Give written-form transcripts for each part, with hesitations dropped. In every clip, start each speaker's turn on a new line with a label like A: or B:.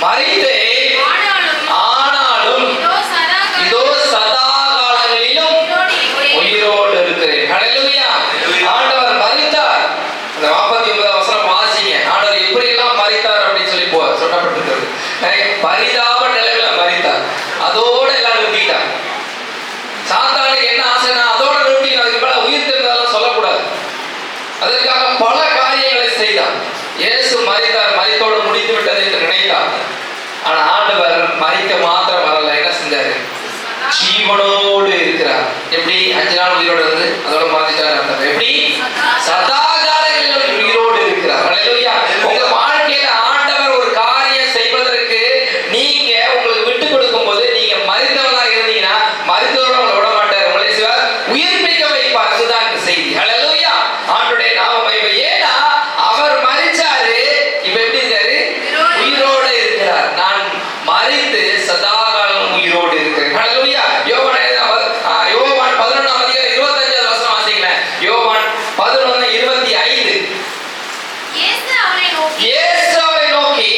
A: மரித்தேன், ஆனாலும் இதோ சதா காலங்களிலும் உயிரோடு இருக்கிறேன். ஹல்லேலூயா. ஆண்டவர் மரித்தார். அந்த 49 வசனம் வாசிங்க. ஆண்டவர் எப்படி எல்லாம் மரித்தார் அப்படின்னு சொல்லி சொல்லப்பட்டிருக்கிறது. பரிதாப நிலையில மரித்தார். அதோட எல்லாம் நிறுத்திட்டார். சாத்தானுக்கு என்ன ஆசைனா அதோட நிறுத்திக்கணும், அதுக்கு மேல உயிர் தெரிந்ததெல்லாம் சொல்லக்கூடாது. அதற்காக பல காரியங்களை செய்தார். இயேசு மரித்தார், மரித்தோடு முடித்து விட்டது என்று நினைத்தார். ஆனா ஆண்டவர் மரிக்க மாத்திரம் வரல, என்ன செஞ்சாரு? ஜீவனோடு இருக்கிறார். எப்படி 5 நாள் உயிரோடு இருந்து அதோட மாத்திட்டார். எப்படி? சதா காலங்களிலும் உயிரோடு இருக்கிறார். ஹல்லேலூயா. உங்க வாழ்க்கையில ஆண்டவர் ஒரு காரியம் செய்வதற்கு நீங்க உங்களுக்கு விட்டு கொடுக்கும் போது நீங்க மரித்தவனா இருந்தீங்கன்னா மரித்தவரை உங்களை விட மாட்டார், உங்களை சிவர் உயிர்ப்பிக்க வைப்பார். அதுதான் இந்த செய்தி. ஹல்லேலூயா. ஆண்டவருடைய நாமம் மகிமை. ஏன்னா அவர் மரிச்சாரு, இப்ப எப்படி இருக்காரு? உயிரோடு இருக்கிறார். நான் மரித்து சதா காலம் உயிரோடு இருக்கிறேன். ஹல்லேலூயா. யோவான் 11ஆம் அதிகாரம் 25வது வசனம் வாசிங்களேன். யோவான் 11:25. இயேசு அவரை நோக்கி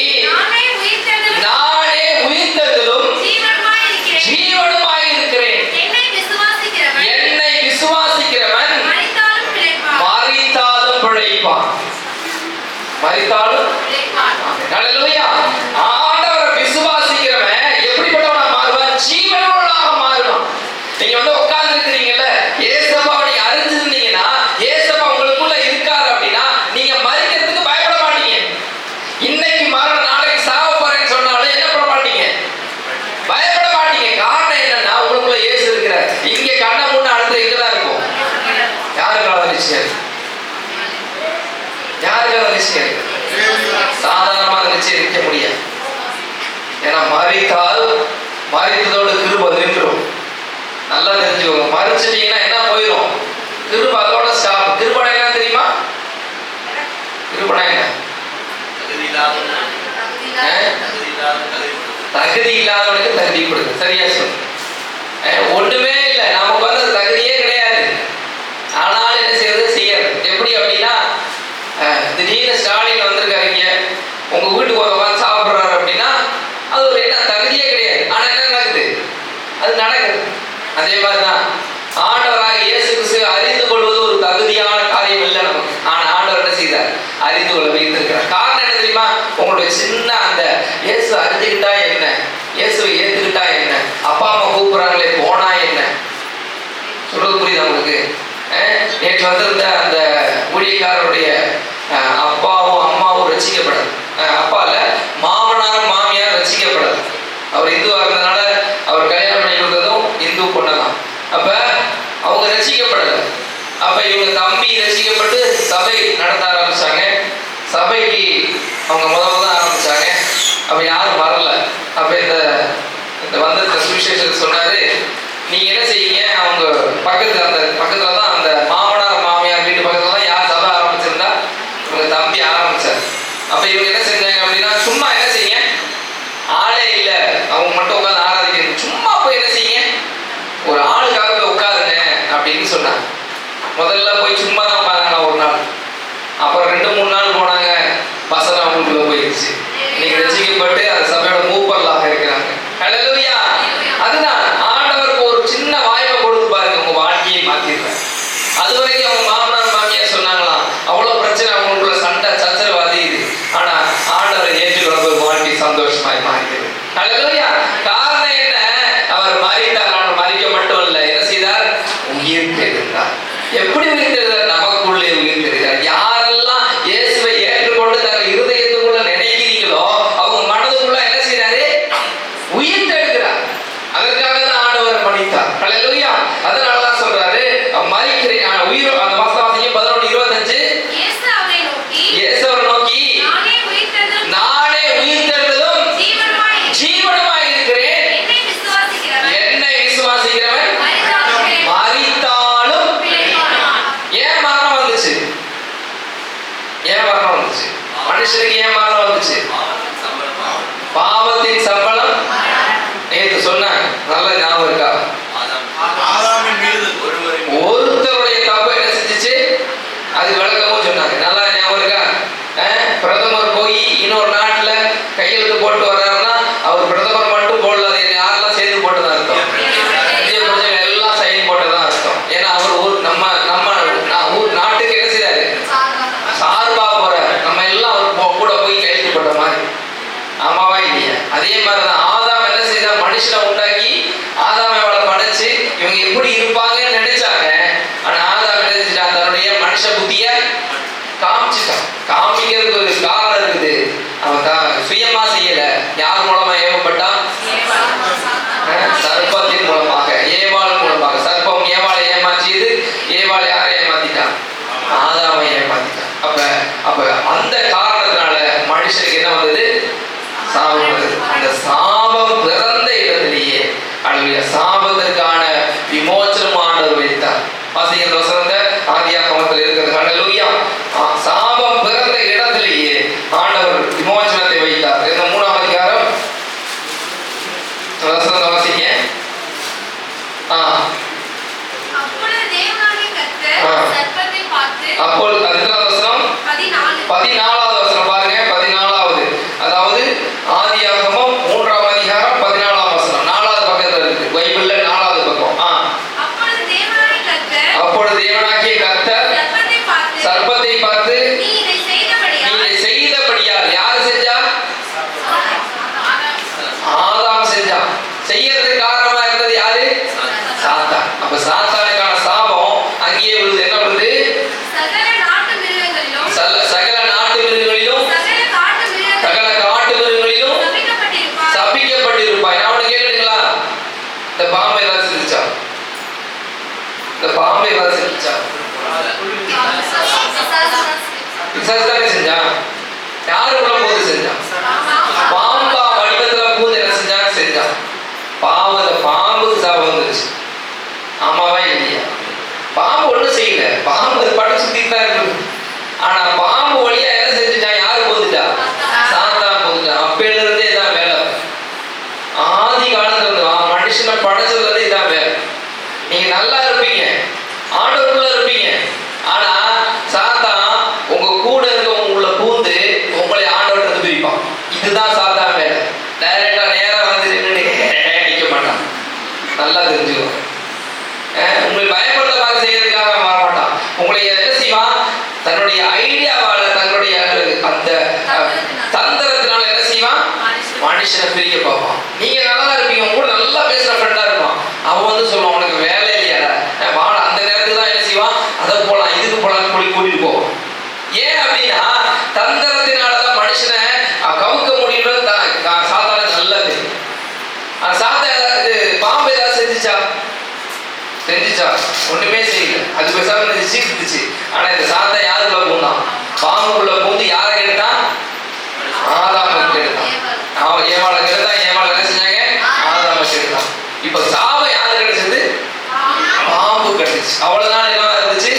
A: நானே உயிர்த்தெழுதலும் ஜீவனுமாய் இருக்கிறேன். என்னை விசுவாசிக்கிறவன் மரித்தாலும் பிழைப்பான். மரித்தாலும் ஹல்லேலூயா. ஆண்டவரை விசுவாசிக்கிறவன் எப்படிப்பட்டவனா மாறுவான்? ஜீவனுள்ளவனாக மாறுவான். நீங்க உட்கார்ந்து இருக்கிறீங்கல்ல, இயேசுவை நீங்க அறிஞ்சிருந்தீங்கன்னா, இயேசுவை உங்களுக்குள்ள இருக்காரு அப்படின்னா நீங்க மரிக்கிறதுக்கு பயப்பட மாட்டீங்க. இன்னைக்கு மரணம், நாளைக்கு சாவ போறேன்னு சொன்னாலும் என்ன பண்ண மாட்டீங்க? பயப்பட மாட்டீங்க. காரணம் என்னன்னா உங்களுக்குள்ள இயேசு இருக்கிறார். இங்க கண்ண முன்ன அடுத்து எங்கதான் இருக்கும்? யாருக்கான நிச்சயம்? யாருக்கான நிச்சயம்? சாதாரணமா நிச்சயம் இருக்க முடியாது. ஏன்னா மரித்தால் மரித்ததோடு கிருபை நின்றும். நல்லா தெரிஞ்சுக்கோங்க. மரிச்சிட்டீங்கன்னா என்ன போயிடும்? கிருபை அதோட ஸ்டாப். கிருபை என்ன தெரியுமா? கிருபை என்ன? தகுதி இல்லாதவனுக்கு தகுதி கொடுங்க. சரியா சொல்லு. ஒண்ணுமே இல்லை, நமக்கு வந்து தகுதியே கிடையாது. ஆனாலும் என்ன செய்யறது? செய்யறது. எப்படி அப்படின்னா, திடீர்னு ஸ்டாலின் வந்திருக்காருங்க, உங்க வீட்டுக்கு உட்காந்து சாப்பிடுறாரு அப்படின்னா அது ஒரு என்ன தகுதியே கிடையாது. ஆனா என்ன நடக்குது? அது நடக்குது. அதே மாதிரிதான் ஆண்டவராக இயேசு கிறிஸ்து அறிந்து கொள்வது ஒரு தகுதியான காரியம் இல்லை நமக்கு. ஆனா ஆண்டவர் என்ன செய்தார்? அறிந்து கொள்ள வைத்திருக்கிறார். காரணம் என்ன தெரியுமா? உங்களுடைய சின்ன அந்த இயேசு அறிஞ்சுக்கிட்டா என்ன, இயேசுவை ஏத்துக்கிட்டா என்ன, அப்பா அம்மா கூப்பிடுறாங்களே போனா என்ன, சொல்றது புரியுது உங்களுக்கு? நேற்று வந்திருந்த அந்த ஊழியக்காரருடைய அப்பாவும் அம்மாவும் ரசிக்கப்படாது. அப்பா இல்ல, மாமனாரும் மாமியார் ரசிக்கப்படாது. அவர் இந்துவா இருந்ததுனால அவர் கல்யாணம் பண்ணி கொடுத்ததும் இந்து பொண்ணுதான். அப்ப அவங்க ரசிக்கப்படல. அப்ப இவங்க தம்பி ரசிக்கப்பட்டு சபை நடத்த ஆரம்பிச்சாங்க. சபைக்கு அவங்க முதல்ல தான் ஆரம்பிச்சாங்க. அப்ப யாரும் வரல. அப்ப இந்த வந்திருந்த சுவிசேஷன் சொன்னாரு, நீங்க என்ன செய்யுங்க, அவங்க பக்கத்துல தான் அந்த மாமனார் மாமியார் வீட்டு பக்கத்துல தான் யார் சபை ஆரம்பிச்சிருந்தா இவங்க தம்பி ஆரம்பிச்சார். அப்ப இவங்க என்ன செஞ்சாங்க அப்படின்னா, சும்மா என்ன செய்யுங்க, ஆளே இல்லை அவங்க மட்டும் உட்காந்து ஆராதிக்கிறது, சும்மா போய் என்ன செய்யுங்க, ஒரு ஆளுக்காக போய் உட்காருங்க அப்படின்னு சொன்னாங்க. முதல்ல போய் சும்மா தான் உட்காருங்க ஒரு நாள். அப்புறம் 2-3 நாள் போனாங்க, வசனம் அவங்களுக்குள்ள போயிடுச்சு. நீங்க ரசிக்கப்பட்டு அந்த சபையோட மூப்பர்களாக இருக்கிறாங்க. ஹல்லேலூயா. அதுதான் ஆண்டவருக்கு ஒரு சின்ன வாய்ப்பை கொடுத்து பாருங்க, உங்க வாழ்க்கையை மாத்திருக்காங்க. அது வரைக்கும் அவங்க மாமனார் மாமியார் சொன்னாங்களாம், அவ்வளவு பிரச்சனை, அவங்களுக்குள்ள சண்டை சச்சரவு அது இது. ஆனா ஆண்டவரை ஏற்றுக்கொள்ள வாழ்க்கை சந்தோஷமாய் மாறியது. ஹல்லேலூயா. காரணம் என்ன? அவர் மரித்தார். அவர் மரிக்க மட்டும் இல்லை, என்ன செய்தார்? உயிர் தெரிந்தார். எப்படி உயிர் தெரிந்தார்? நமக்குள்ளே உயிர் தெரிந்தார். யாரெல்லாம் இயேசுவை ஏற்றுக்கொண்டு தங்கள் இருதயத்துக்குள்ள நினைக்கிறீங்களோ அவங்க மனதுக்குள்ள என்ன செய்யறாரு? உயிர் தெரிகிறார். அதற்காக தான் ஆண்டவர் மரித்தார். ஹல்லேலூயா. அதனாலதான் சொல்றாரு மரிக்கிறேன் உயிர். அந்த வாசகம் 11:25. இயேசு அவரை நோக்கி நானே உயிர் தெரிந்ததும் ஜீவனுமாய் இருக்கிறேன். என்னை விசுவாசிக்கிறவன் மரித்தாலும். ஏன் மரணம் வந்துச்சு? ஏன் மரணம் வந்துச்சு? மனுஷனுக்கு ஏன் மரணம் வந்துச்சு? பாவத்தின் சம்பளம். நேற்று சொன்னாங்க, நல்ல ஞாபகம் இருக்கா? ஒருத்தருடைய தப்பு என்ன செஞ்சிச்சு? அது விளக்கமும் சொன்னாங்க. நல்லா ஞாபகம் இருக்கா? பிரதமர் போய் இன்னொரு நாட்டுல கையெழுத்து போட்டு வர்றாரு அதே மாதிரிதான் ஆதாம் என்ன செய்தா, மனுஷனை உண்டாக்கி ஆதாம் அவளை படைச்சு இவங்க எப்படி இருப்பாங்கன்னு நினைச்சாங்க. ஆனா ஆதாம் நினைச்சுட்டா, தன்னுடைய மனுஷ புத்திய காமிச்சுட்டான். காமிக்கிறதுக்கு ஒரு காரணம் இருக்குது. அவன் சுயமா செய்யல. யார் மூலமா ஏவப்பட்டான்? சர்ப்பத்தின் மூலமாக, ஏவாள் மூலமாக. சர்ப்பம் ஏவாளை ஏமாற்றியது. ஏவாள் யாரை ஏமாத்திட்டான்? ஆதாமை ஏமாத்திட்டான். அப்ப அந்த காரணத்தினால மனுஷனுக்கு என்ன வந்தது? சாபம் வந்தது. அந்த சாபம் பிறந்த இடத்திலேயே அல்லேலூயா சாபத்திற்கான விமோசனமானவர் வைத்தார். வாசிக்கிற வசனத்தை ஆதியாகமத்தில் இருக்கிறது. அல்லேலூயா. சாபம் பிறந்த இடத்திலேயே ஆண்டவர் விமோசனத்தை வைத்தார். இந்த 3ஆம் அதிகாரம் வசனத்தை வாசிங்க. அப்போது அது வசனம் 14வது வசனம் பாருங்க. 14வது, அதாவது ஆதியாகமம் 3ஆம் அதிகாரம் 14ஆம் வசனம் 4வது பக்கத்துல இருக்கு பைபிள்ல. 4வது பக்கம். அப்பொழுது தேவனாகிய கர்த்தர் சர்ப்பத்தை பார்த்து, நீ இதை செய்தபடியால். யாரு செஞ்சா? ஆதாம் செஞ்சான். செய்யறதுக்கு காரணமா இருந்தது யாரு? சாத்தான். அப்ப சாத்தானுக்கான சாபம் அங்கேயே விழுது. என்ன விழுது? சகல நாட்டு மிருகங்களிலும் சகல காட்டு மிருகங்களிலும் சபிக்கப்பட்டிருப்பாய். நான் உனக்கு கேட்டுங்களா? இந்த பாம்பை ஏதாவது செஞ்சுச்சா? இந்த பாம்பை ஏதாவது செஞ்சுச்சா? தானே செஞ்சான். யாரு உள்ள போது செஞ்சான்? பாம்பா வடிவத்துல பூந்து என்ன செஞ்சான்? செஞ்சான். பாம்புக்கு சாபம் வந்துருச்சு. ஆமாவா இல்லையா? பாம்பு ஒண்ணும் செய்யல. பாம்பு படம் சுத்திட்டு தான் இருக்குது. ஆனா பாம்பு வழியா என்ன செஞ்சுட்டான்? யாரு போந்துட்டா? சாத்தான் போந்துட்டான். அப்பையில இருந்தே இதான் வேலை. ஆதி காலத்துல இருந்து மனுஷனை படைச்சதுல இருந்து இதான் வேலை. நீங்க நல்லா இருப்பீங்க, ஆண்டவருக்குள்ள இருப்பீங்க. ஆனா சாத்தான் உங்க கூட இருக்கவங்க உள்ள பூந்து உங்களை ஆண்டவர்கிட்ட பிரிப்பான். இதுதான் சாத்தான் வேலை. டைரக்டா நேரா வந்து நிக்க மாட்டான். நல்லா தெரிஞ்சுக்கோ. உங்களை பயப்படுறதாக செய்யறதுக்காக வரமாட்டான். உங்களை என்ன செய்வான்? தன்னுடைய ஐடியாவால, தன்னுடைய அந்த தந்திரத்தினால என்ன செய்வான்? மனுஷனை பிரிக்க பார்ப்பான். நீங்க நல்லா இருப்பீங்க, உங்க கூட நல்லா பேசுற ஃப்ரெண்டா இருப்பான். அவன் வந்து சொல்லுவான், உனக்கு வேலை இல்லையா வாழ. அந்த நேரத்துக்கு தான் என்ன செய்வான்? அதை போலாம் இதுக்கு போலாம் சொல்லி கூட்டிட்டு போவான். ஏன் அப்படின்னா தந்திரத்தினாலதான் மனுஷனை கவுக்க முடியும்ன்றது சாத்தான நல்லது. பாம்பு ஏதாவது செஞ்சுச்சா? ஒண்ணுமே செய்யல. அது பேசாம சீர்த்துச்சு. ஆனா இந்த சாத்தா யாருக்குள்ள பூந்தான்? பாம்புக்குள்ள பூந்து யாரை கெடுத்தான்? ஆதாமை கெடுத்தான். ஏவாளை கெடுத்தான். ஏவாளை என்ன செஞ்சாங்க? ஆதாமை கெடுத்தான். இப்ப சாபம் யாரு கிடைச்சது? பாம்பு கிடைச்சு. அவ்வளவுதான் என்ன இருந்துச்சு?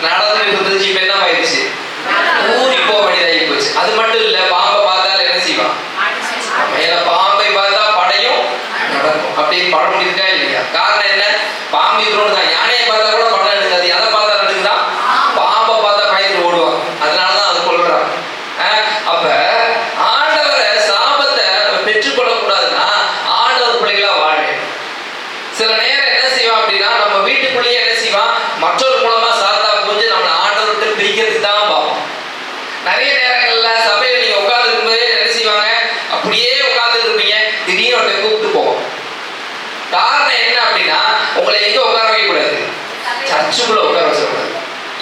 A: நடந்துட்டு இருந்துச்சு. இப்ப என்ன ஆயிடுச்சு? ஊறி போக வேண்டியதாகி போச்சு. அது மட்டும் இல்ல, பாம்பை பார்த்தாலும் என்ன செய்வான்? மேல பாம்பை பார்த்தா படையும் நடக்கும் அப்படின்னு படம் முடியுதா இல்லையா? காரணம் என்ன? பாம்பு இதோடு தான். யானையை பார்த்தா கூட படம் எடுக்காது. எதை பார்த்தா நடக்குதான்? பாம்பை பார்த்தா பயந்து ஓடுவாங்க. அதனாலதான் அது கொள்றாங்க. அப்ப ஆண்டவரை சாபத்தை பெற்றுக்கொள்ள கூடாதுன்னா ஆண்டவர் பிள்ளைகளா வாழ. சில நேரம் என்ன செய்வான் அப்படின்னா, நம்ம வீட்டுக்குள்ளேயே என்ன செய்வான்? மற்றொரு மூலமா சாத்தா புரிஞ்சு நம்மளை ஆண்டவர்கிட்ட பிரிக்கிறதுக்கு தான் பார்ப்போம். நிறைய நேரங்கள்ல சபையில நீங்க உட்கார்ந்து இருக்கும்போது என்ன செய்வாங்க? அப்படியே உட்கார்ந்து இருப்பீங்க, திடீர்னு ஒருத்தர் கூப்பிட்டு போவோம். காரணம் என்ன அப்படின்னா, உங்களை எங்க உட்கார வைக்க கூடாது? சர்ச்சுக்குள்ள உட்கார வச்சக்கூடாது.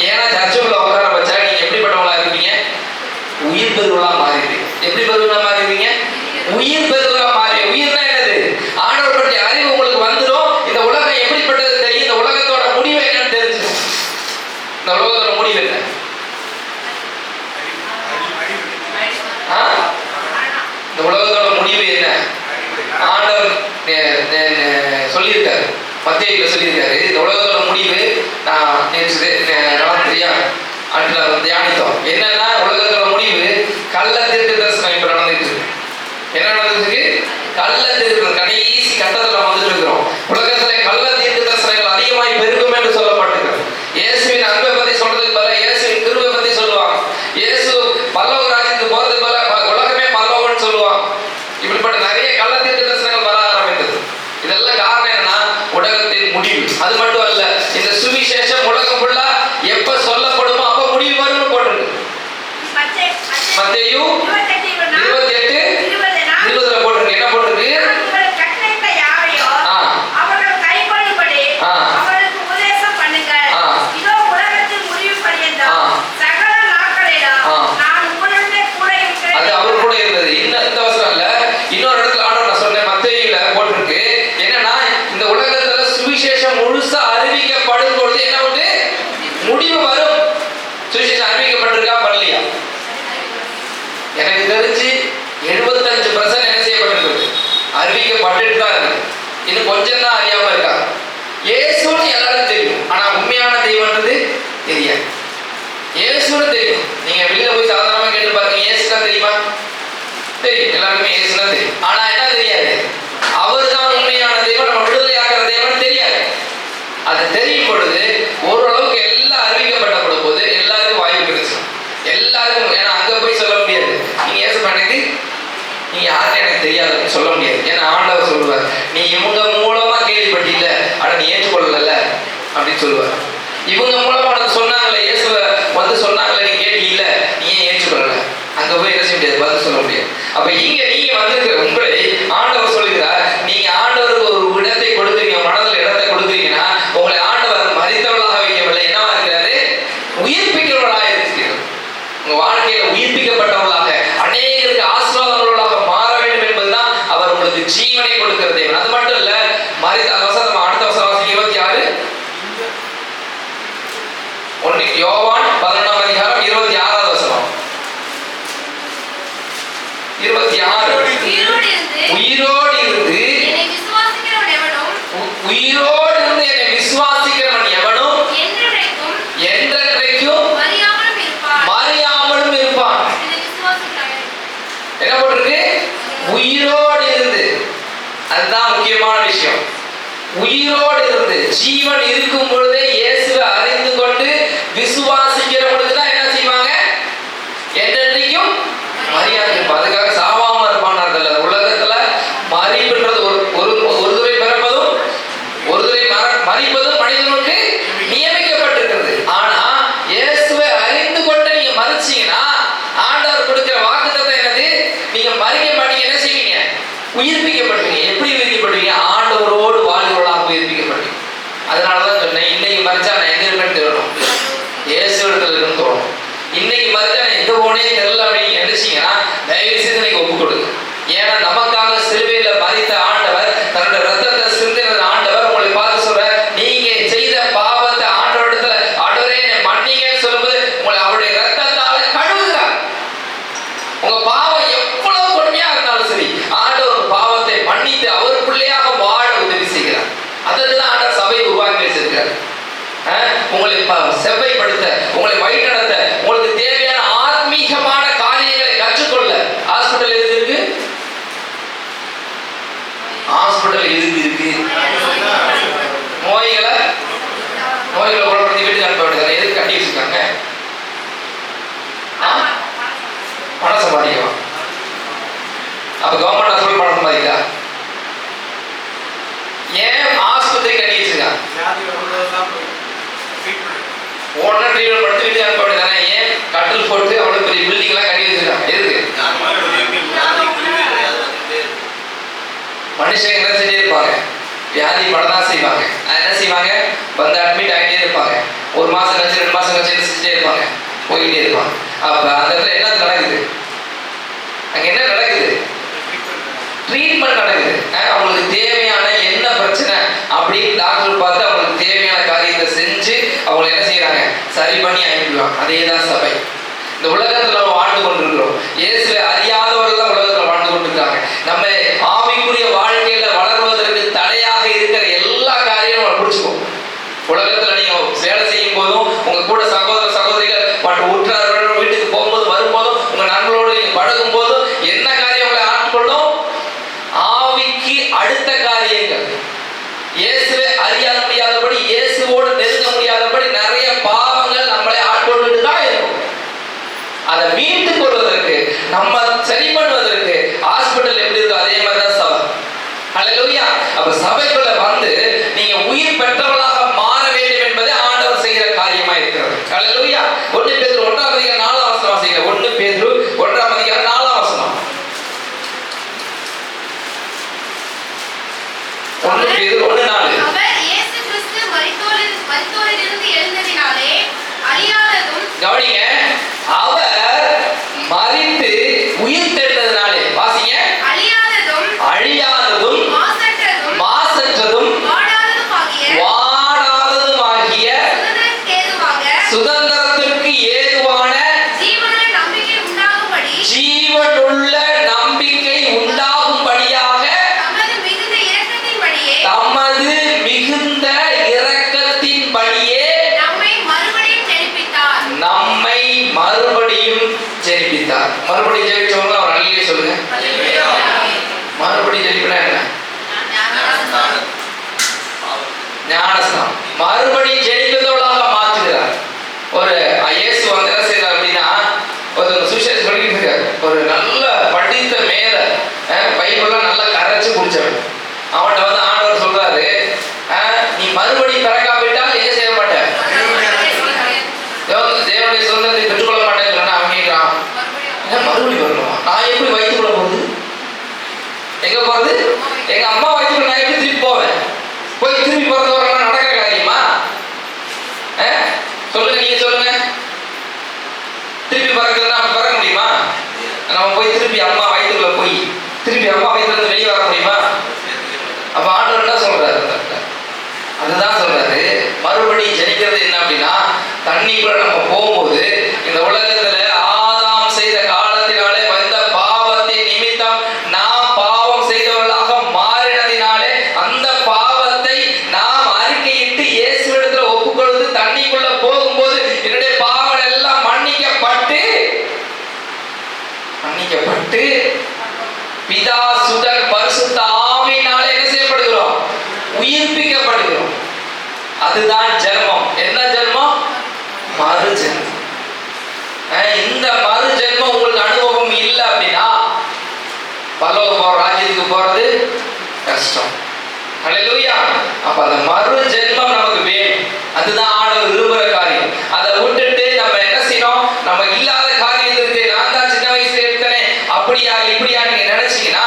A: ஏன்னா சர்ச்சுக்குள்ள உட்கார வச்சா நீங்க எப்படிப்பட்டவங்களா இருப்பீங்க? உயிர் பெருவலா மாறிடுவீங்க. எப்படி பெருவலா மாறிடுவீங்க? உயிர் பெருவலா மாறி. உயிர்னா என்னது? ஆண்டவர் பற்றிய அறிவு உங்களுக்கு வந்துடும். இந்த உலகம் எப்படிப்பட்டது தெரியும். இந்த உலகத்தோட முடிவு என்னன்னு தெரிஞ்சிடும். இந்த உலகத்தோட முடிவு என்ன? இந்த உலகத்தோட முடிவு என்ன? ஆண்டவர் சொல்லியிருக்காரு. மத்தேயுல சொல்லியிருக்காரு. இந்த உலகத்தோட முடிவு நான் நேற்று ராத்திரியா அன்று தியானித்தோம். என்னன்னா உலகத்தோட முடிவு கள்ள தீர்க்க தரிசனம் இப்ப நடந்துட்டு இருக்கு. என்ன நடந்துட்டு இருக்கு? கள்ள தீர்க்க கடைசி கட்டத்துல வந்துட்டு இருக்கிறோம். உலகத்துல கள்ள தீர்க்க தரிசனங்கள் அதிகமாய் பெருகும் என்று சொல்லப்பட்டிருக்கிறது. இயேசுவின் அன்பை பத்தி சொல்றதுக்கு பதிலா இயேசுவின் கிருபை பத்தி சொல்லுவாங்க. இயேசு பல்லவ ராஜ்யத்துக்கு போறதுக்கு பதிலா உலகமே பல்லவன்னு சொல்லுவாங்க. இப்படிப்பட்ட நிறைய கள்ள தீர்க்க தரிசனங்கள் வர ஆரம்பித்தது. இதெல்லாம் காரணம் என்னன்னா உலகத்தின் முடிவு. அது மட்டும் அல்ல, இந்த சுவிசேஷம் உலகம் ஃபுல்லா எப்ப சொல்லப்படுமோ அப்ப முடிவு வரும்னு போட்டிருக்கு. மத்தேயு 28:20 போட்டிருக்கு. என்ன எனக்கு தெரிஞ்சு 75% என்ன செய்யப்பட்டிருக்கு, அறிவிக்கப்பட்டு தான் இருக்கு. இன்னும் கொஞ்சம் தான் அறியாம இருக்காங்க. இயேசுன்னு எல்லாரும் தெரியும், ஆனா உண்மையான தெய்வம்ன்றது தெரியாது. இயேசுன்னு தெரியும். நீங்க வெளியில போய் சாதாரணமா கேட்டு பாருங்க, இயேசுனா தெரியுமா? தெரியும், எல்லாருக்குமே இயேசுனா தெரியும். ஆனா என்ன தெரியாது, அவர் தான் உண்மையான தெய்வம், நம்ம விடுதலை ஆகிற தெய்வம் தெரியாது. அது தெரியும் பொழுது ஓரளவுக்கு எல்லாம் அறிவிக்கப்பட்ட போது எல்லாருக்கும் வாய்ப்பு கிடைச்சு, எல்லாருக்கும். ஏன்னா அங்க போய் சொல்ல முடியாது, நீங்க இயேசு எனக்கு நீ யாருன்னு எனக்கு தெரியாதுன்னு சொல்ல முடியாது. ஏன்னா ஆண்டவர் சொல்லுவார், நீ இவங்க மூலமா கேள்விப்பட்டில்ல, ஆனா நீ ஏற்றுக்கொள்ளல அப்படின்னு சொல்லுவார். இவங்க மூலமா உனக்கு சொன்னாங்களே, இயேசுவை வந்து சொன்னாங்களே, நீ கேட்டீல்ல, நீ ஏன் ஏற்றுக்கொள்ளல? அங்க போய் என்ன செய்ய முடியாது, பதில் சொல்ல முடியாது. அப்ப இங்க நீங்க வந்திருக்கிற உங்களை ஆண்டவர் சொல்லுகிறார், நீங்க ஆண்டவருக்கு ஒரு இடத்தை கொடுக்குறீங்க, மனதில் இடத்தை கொடுக்குறீங்கன்னா உங்களை ஆண்டவர் மரித்தவர்களாக வைக்கவில்லை, என்னவா இருக்கிறாரு, உயிர்ப்பிக்கிறவர்களாக இருக்கிறீர்கள். உங்க வாழ்க்கையில உயிர்ப்பிக்கப்பட்டவர்களாக, அநேகருக்கு ஆசீர்வாதங்களோடாக மாற வேண்டும் என்பதுதான் அவர் உங்களுக்கு ஜீவனை கொடுக்கிற தேவன். அது மட்டும் இல்ல, மரித்த வசனம் அடுத்த வசனம் 26 யோவான் 11ஆம் அதிகாரம் 26வது வசனம். 26 உயிரோடு இருந்து என்னை விசுவாசிக்கிறவன் எவனும் என்றென்றைக்கும் மரியாமலும் இருப்பான். என்ன போட்டிருக்கு? உயிரோடு இருந்து. அதுதான் முக்கியமான விஷயம். உயிரோடு இருந்து, ஜீவன் இருக்கும் பொழுதே இயேசுவை அறிந்து கொண்டு விசுவாசிக்கிறவங்களுக்கு தான் என்ன செய்வாங்க, என்றென்றைக்கும் மரியாதை இருப்பான். அதுக்காக சாவாம இருப்பான். உலகத்துல மறிப்புன்றது ஒரு துறை பிறப்பதும் ஒரு துறை மறிப்பதும் மனிதனுக்கு நியமிக்கப்பட்டிருக்கிறது. ஆனா இயேசுவை அறிந்து கொண்டு நீங்க மறிச்சீங்கன்னா ஆண்டவர் கொடுக்கிற வாக்குத்தத்தம் என்னது, நீங்க மறிக்க மாட்டீங்க, என்ன செய்வீங்க, உயிர்ப்பிக்கப்படுவீங்க. எப்படி உயிர்ப்பிக்கப்படுவீங்க? ஆண்டவரோடு வாழ்கிறவர்களாக உயிர்ப்பிக்கப்படுவீங்க. அதனாலதான் சொன்னேன், இன்னைக்கு மறிச்சா நான் எங்க இருக்கேன்னு தெரியணும், இயேசு இடத்துல இருக்குன்னு தோணும். இன்னைக்கு மறிச்சா நான் எங்க போனே தெரியல அப்படின்னு நினைச்சீங்கன்னா தயவு செய்து நீங்க ஒப்பு கொடுங்க. ஏன்னா நமக்காக சிலுவையில மரித்த ஆண்டவர், தன்னோட ரத்தத்தை சிந்தின ஆண்டவர் உங்களை பார்த்து சொல்ற, நீங்க செய்த பாவத்தை ஆண்டவரிடத்துல ஆண்டவரே என்னை மன்னிங்கன்னு சொல்லும்போது உங்களை அவருடைய ரத்தத்தால கழுவுகிறார். உங்க பாவம் எவ்வளவு கொடுமையா இருந்தாலும் சரி, ஆண்டவர் பாவத்தை மன்னித்து அவர் பிள்ளையாக வாழ உதவி செய்கிறார். அதற்குதான் ஆண்டவர் சபையை உருவாக்கி வச்சிருக்கிறார். உங்களை செவ்வைப்படுத்த, உங்களை வழிநடத்த, உங்களுக்கு தேவையான ஆத்மீகமான காரியங்களை கற்றுக்கொள்ள. ஹாஸ்பிட்டல் எது இருக்கு? ஹாஸ்பிட்டல் எதுக்கு இருக்கு? நோய்களை குணப்படுத்தி வீட்டுக்கு அனுப்ப வேண்டியது. எதுக்கு கட்டி வச்சிருக்காங்க? பணம் சம்பாதிக்கலாம். அப்ப கவர்மெண்ட் ஹாஸ்பிட்டல் பணம் சம்பாதிக்கா? ஏன் ஆஸ்பத்திரி கட்டி வச்சிருக்காங்க? உடனே ட்ரீட்மெண்ட் படுத்து வீட்டுக்கு அனுப்ப வேண்டியதானே? ஏன் கட்டில் போட்டு அவ்வளவு பெரிய பில்டிங் எல்லாம் கட்டி வச்சிருக்காங்க? எதுக்கு? மனுஷங்க என்ன செஞ்சே இருப்பாங்க, வியாதி படதான் செய்வாங்க. என்ன செய்வாங்க, வந்து அட்மிட் ஆகிட்டே இருப்பாங்க. ஒரு மாசம் கழிச்சு 2 மாசம் கழிச்சு செஞ்சுட்டே இருப்பாங்க, போயிட்டே இருப்பாங்க. அப்ப அந்த இடத்துல என்ன நடக்குது, அங்க என்ன நடக்குது, ட்ரீட்மெண்ட் நடக்குது. அவங்களுக்கு தேவையான என்ன பிரச்சனை அப்படின்னு டாக்டர் பார்த்து அவங்களுக்கு தேவையான காரியத்தை செஞ்சு அவங்களை என்ன செய்யறாங்க, சரி பண்ணி அனுப்பிடுவாங்க. அதே தான் சபை. இந்த உலகத்துல நம்ம வாழ்ந்து கொண்டிருக்கிறோம். இயேசுவை அறியாதவர்கள் தான் உலகத்துல வாழ்ந்து கொண்டிருக்காங்க. நம்ம ஆவிக்குரிய வாழ்க்கையில வளர்வதற்கு தடையாக இருக்கிற எல்லா காரியமும் நம்ம பிடிச்சுப்போம். உலகத்துல நீங்க வேலை செய்யும் போதும், உங்க கூட சகோதர சகோதரிகள் மற்றும் உற்றார்கள் வீட்டுக்கு போகும்போது வரும்போதும், உங்க நண்பர்களோடு நீங்க பழகும் போதும் என்ன காரியம் உங்களை ஆட்கொள்ளும், ஆவிக்கு அடுத்த காரியங்கள். இயேசுவை அறிய முடியாதபடி, இயேசுவோடு நெருங்க முடியாதபடி நிறைய பாவங்கள் நம்மளை ஆட்கொண்டு தான் இருக்கும். அதை மீட்டுக் கொள்வதற்கு, நம்ம சரி பண்ணுவதற்கு ஹாஸ்பிட்டல் எப்படி இருக்கோ அதே மாதிரி தான் சபை. ஹல்லேலூயா. அப்ப சபைக்குள்ள வந்து நீங்க உயிர் பெற்றவர்களாக மாற வேண்டும் என்பதை ஆண்டவர் செய்கிற காரியமா இருக்கிறது. ஹல்லேலூயா. 1 பேதுரு 1ஆம் அதிகாரம் 4ஆம் வசனம் வாசிங்க. 1 பேதுரு 1ஆம் அதிகாரம் 4ஆம் வசனம். 1 பேதுரு 1:4.
B: அவர் இயேசு கிறிஸ்து மரித்தோரிலிருந்து எழுந்ததினாலே அழியாததும்,
A: கவனிங்க, அவர் மரித்து உயிர் தெழுந்ததினாலே, வாசிங்க, அழியாததும் மாசற்றதும் ஜீவனுள்ள நம்பிக்கை உண்டாகும்படியாக தமது மிகுந்த இரக்கத்தின்படியே நம்மை மறுபடியும் ஜெனிப்பித்தார். மறுபடியும் ஜெனிச்சவங்க அவர் அல்லேலூயா சொல்லுங்க. மறுபடியும் ஜெனிப்பினா என்ன? ஞானஸ்நானம். மறுபடியும் ஜெனிப்பதோடாக மாற்றுகிறார். ஒரு இயேசு வந்து என்ன செய்யறார் அப்படின்னா, ஒரு சுவிசேஷம் சொல்லிட்டு இருக்காரு. ஒரு நல்ல படித்த மேல பைபிள்லாம் நல்லா கரைச்சு குடிச்சவன். அவன்கிட்ட வந்து ஆண்டவர் சொல்றாரு, நீ மறுபடியும் பிறக்காவிட்டால் என்ன செய்ய மாட்டேன், தேவனுடைய சொந்தத்தை பெற்றுக்கொள்ள மாட்டேன்னு சொன்னா அவன் கேட்கிறான், மறுபடியும் வரணுமா? நான் எப்படி வயிற்றுக்குள்ள போகுது? எங்க போறது? எங்க அம்மா வயிற்றுக்குள்ள நான் எப்படி திருப்பி போவேன்? போய் திருப்பி போறது வரலாம் நடக்கிற காரியமா? சொல்லுங்க, நீங்க சொல்லுங்க. திருப்பி பறக்கிறதா பறக்க முடியுமா? நம்ம போய் திருப்பி அம்மா வயிற்றுக்குள்ள போய் திருப்பி அம்மா வயிற்றுல இருந்து வெளியே வர முடியுமா? அப்ப ஆண்டவர் என்ன சொல்றாரு? அதுதான் சொல்றாரு, மறுபடியும் ஜெனிக்கிறது என்ன அப்படின்னா, தண்ணிக்குள்ள நம்ம போகும்போது இந்த உலகத்துல ஆதாம் செய்த காலத்தினாலே வந்த பாவத்தின் நிமித்தம் நாம் பாவம் செய்தவர்களாக மாறினதினாலே அந்த பாவத்தை நாம் அறிக்கையிட்டு இயேசுவிடத்துல ஒப்புக்கொடுத்து தண்ணிக்குள்ள போகும்போது என்னுடைய பாவங்கள் எல்லாம் மன்னிக்கப்பட்டு பிதா சுதன் பரிசுத்த ஆவியினாலே என்ன செய்யப்படுகிறோம்? உயிர்ப்பிக்கப்படுகிறோம். அதுதான் ஜென்மம். என்ன ஜென்மம்? மறு ஜென்மம். இந்த மறு ஜென்மம் உங்களுக்கு அனுபவம் இல்லை அப்படின்னா பரலோக ராஜ்யத்துக்கு போறது கஷ்டம். ஹல்லேலூயா. அப்ப அந்த மறு ஜென்மம் நமக்கு வேணும். அதுதான் ஆண்டவர் விரும்புகிற காரியம். அதை விட்டுட்டு நம்ம என்ன செய்யணும்? நம்ம இல்லாத காரியத்திற்கு நான் தான் சின்ன வயசுல இருக்கனே அப்படியா இப்படியா நீங்க நினைச்சீங்கன்னா,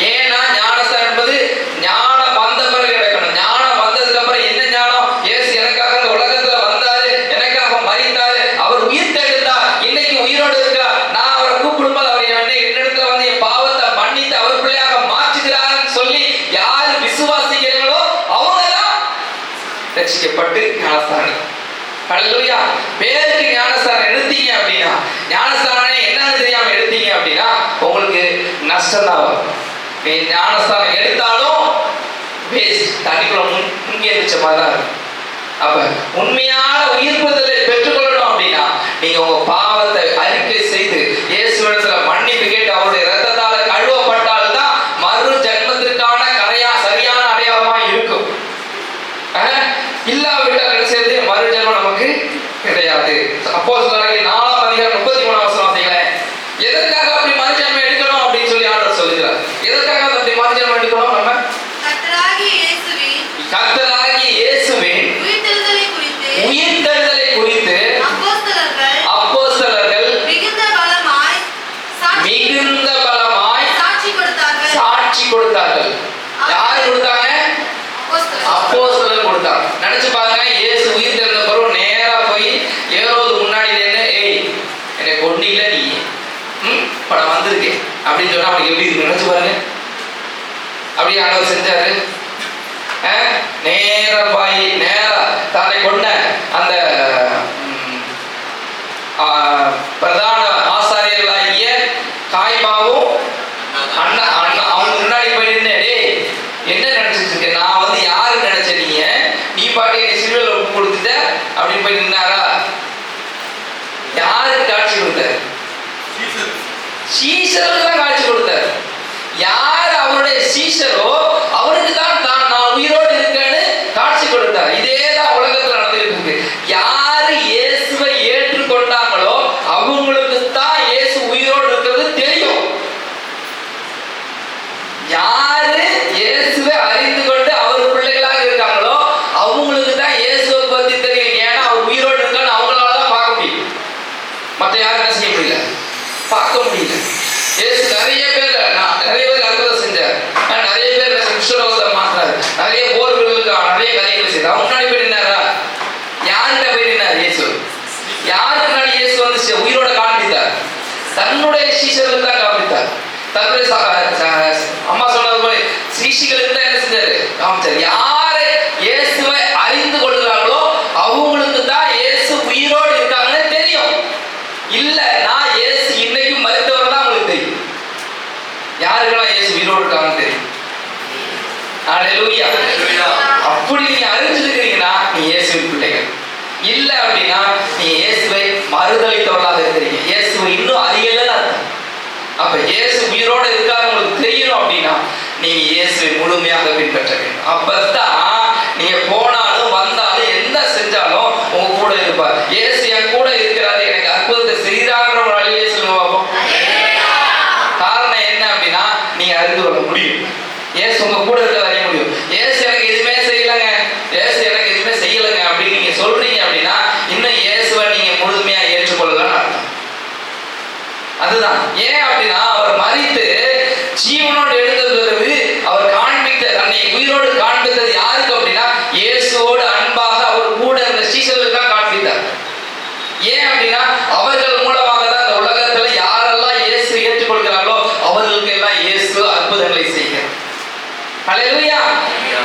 A: ஏன்னா ஞானஸ்தானம் என்பது ஞானம் வந்த பிறகு கிடைக்கணும். ஞானம் வந்ததுக்கு அப்புறம் என்ன ஞானம்? இயேசு எனக்காக இந்த உலகத்துல வந்தாரு, எனக்காக மரித்தாரு, அவர் உயிர் தெழுந்தார், இன்னைக்கு உயிரோடு இருக்கார். நான் அவரை கூப்பிடும்போது அவர் என்னிடத்துல வந்து என் பாவத்தை மன்னித்து அவர் பிள்ளையாக மாற்றுகிறார்னு சொல்லி யாரு விசுவாசிக்கிறீங்களோ அவங்கதான் ரட்சிக்கப்பட்டு ஞானஸ்தானம். ஹல்லேலூயா. பேருக்கு ஞானஸ்தானம் எடுத்தீங்க அப்படின்னா, ஞானஸ்தானம் என்னன்னு தெரியாம எடுத்தீங்க அப்படின்னா உங்களுக்கு நஷ்டம் தான் வரும். நீ ஞானஸ்தானம் எடுத்தாலும் வேஸ்ட், தண்ணிக்குள்ள முங்கி இருந்துச்ச மாதிரி தான் இருக்கும். அப்ப உண்மையான உயிர்ப்புதலை பெற்றுக்கொள்ளணும் அப்படின்னா நீங்க உங்க பாவத்தை அறிக்கை செய்து இயேசுவிடத்துல மன்னிப்பு கேட்டு அவருடைய இரத்தத்தால கழுவப்பட்டால்தான் மறு ஜென்மத்திற்கான சரியான அடையாளமா இருக்கும். இல்லாவிட்டால் என்ன செய்யுது? மறு ஜென்மம் நமக்கு கிடையாது. அப்போஸ்தலர்கள் 4ஆம் அதிகாரம் 33ஆம் வசனம் வாசிங்களேன். எதற்காக அப்படி மறு ஜென்மம் எடுக்கணும் அப்படின்னு சொல்லி ஆண்டவர் சொல்லுகிறார். எதற்காக அப்படி மறு ஜென்மம் எடுக்கணும்? நம்ம கர்த்தராகிய இயேசுவின் உயிர்த்தெழுதலை குறித்து அப்போஸ்தலர்கள் மிகுந்த பலமாய் சாட்சி கொடுத்தார்கள். யார் கொடுத்தாங்க? அப்போஸ்தலர்கள் கொடுத்தாங்க. நினைச்சு பாருங்க, இயேசு உயிர் தெழுந்த பிறகு நேரா போய் ஏரோது முன்னாடி நின்று, ஏய் என்னை கொன்னீல நீ, இப்ப நான் வந்திருக்கேன் அப்படின்னு சொன்னா அவனுக்கு எப்படி இருக்கு? நினைச்சு பாருங்க. அப்படியே ஆண்டவர் செஞ்சாரு. நேரா தன்னை கொண்ட அந்த பிரதான ஆசாரியர்களாகிய காய்பாவும் அவங்க முன்னாடி போய் நின்று, டேய் என்ன நினைச்சிட்டு இருக்க? நான் வந்து யாரு நினைச்ச? நீ பாட்டு என்னை சிலுவையில் ஒப்பு கொடுத்துட்ட அப்படின்னு போய் நின்னாரா? யாருக்கு காட்சி கொடுத்தாரு? சீஷருக்கு தான் காட்சி கொடுத்தாரு. யார் அவருடைய சீஷரோ அவருக்கு தான் நான் உயிரோடு இருக்கேன்னு காட்சி கொடுத்தார். இதேதான் உலகத்தில் நடந்துட்டு இருக்கு. யாரு இயேசுவை ஏற்றுக்கொண்டாங்களோ அவங்களுக்கு தான் இயேசு உயிரோடு இருக்கிறது தெரியும். யாரு இயேசுவை அறிந்து கொண்டு அவர் பிள்ளைகளாக இருக்காங்களோ அவங்களுக்கு தான் இயேசுவை பத்தி தெரியும். ஏன்னா அவர் உயிரோடு இருக்கான்னு அவங்களாலதான் பார்க்க முடியும். மற்ற யாரும் என்ன செய்ய முடியல, பார்க்க முடியல. இயேசு நிறைய பேர் அற்புதம் செஞ்சார். நிறைய பேர் குஷ்டரோகத்தை மாற்றினார். நிறைய போர்களுக்கு நிறைய கதைகளை செய்தார். அவங்க முன்னாடி போய் நின்னாரா? யார்கிட்ட போய் நின்னார் இயேசு? யாருக்கு முன்னாடி இயேசு வந்து உயிரோட காண்பித்தார்? தன்னுடைய சீஷர்களுக்கு தான் காண்பித்தார். தன்னுடைய அம்மா சொன்னது போல சீஷிகளுக்கு தான் என்ன செஞ்சாரு? காமிச்சார். யாரை இயேசுவை அறிந்து கொள்கிறாங்களோ அவங்களுக்கு தான் இயேசு உயிரோடு இருக்காங்கன்னு தெரியும். இல்ல நான் இயேசு இன்னைக்கு மரித்தவர் தான் உங்களுக்கு தெரியும். ஹல்லேலூயா. அப்படி நீங்க அறிஞ்சிருக்கிறீங்கன்னா நீ இயேசுவின் பிள்ளைகள். இல்ல அப்படின்னா நீ இயேசுவை மறுதலித்தவர்களாக இருக்கிறீங்க. இயேசுவை இன்னும் அறியலன்னு அர்த்தம். அப்ப இயேசு உயிரோட இருக்காரு உங்களுக்கு தெரியணும் அப்படின்னா நீங்க இயேசுவை முழுமையாக பின்பற்ற வேண்டும். அப்பதான் நீங்க போனாலும் வந்தாலும் என்ன செஞ்சாலும் உங்க கூட இருப்பார். இயேசு என் கூட இருக்கிறாரு, எனக்கு அற்புதத்தை செய்கிறாங்கிற ஒரு அழியே சொல்லுவோம். காரணம் என்ன அப்படின்னா நீங்க அறிந்து கொள்ள முடியும். இயேசு உங்க கூட இருக்க அறிய முடியும். இயேசு எனக்கு எதுவுமே செய்யலைங்க, இயேசு எனக்கு எதுவுமே செய்யலைங்க அப்படின்னு நீங்க சொல்றீங்க அப்படின்னா இன்னும் இயேசுவை நீங்க முழுமையா ஏற்றுக்கொள்ளலாம்னு அர்த்தம். அதுதான் ஏன் அப்படின்னா அவர் மரித்து ஜீவனோடு எழுந்தது அவர் காண்பித்த தன்னை உயிரோடு காண்பித்தது யாருக்கு அப்படின்னா இயேசுவோடு அன்பாக அவர் கூட இருந்த சீஷர்களுக்கு தான் காண்பித்தார். ஏன் அப்படின்னா அவர்கள் மூலமாக தான் இந்த உலகத்துல யாரெல்லாம் இயேசு ஏற்றுக்கொள்கிறார்களோ அவர்களுக்கு எல்லாம் இயேசு அற்புதங்களை செய்கிறார். ஹல்லேலூயா.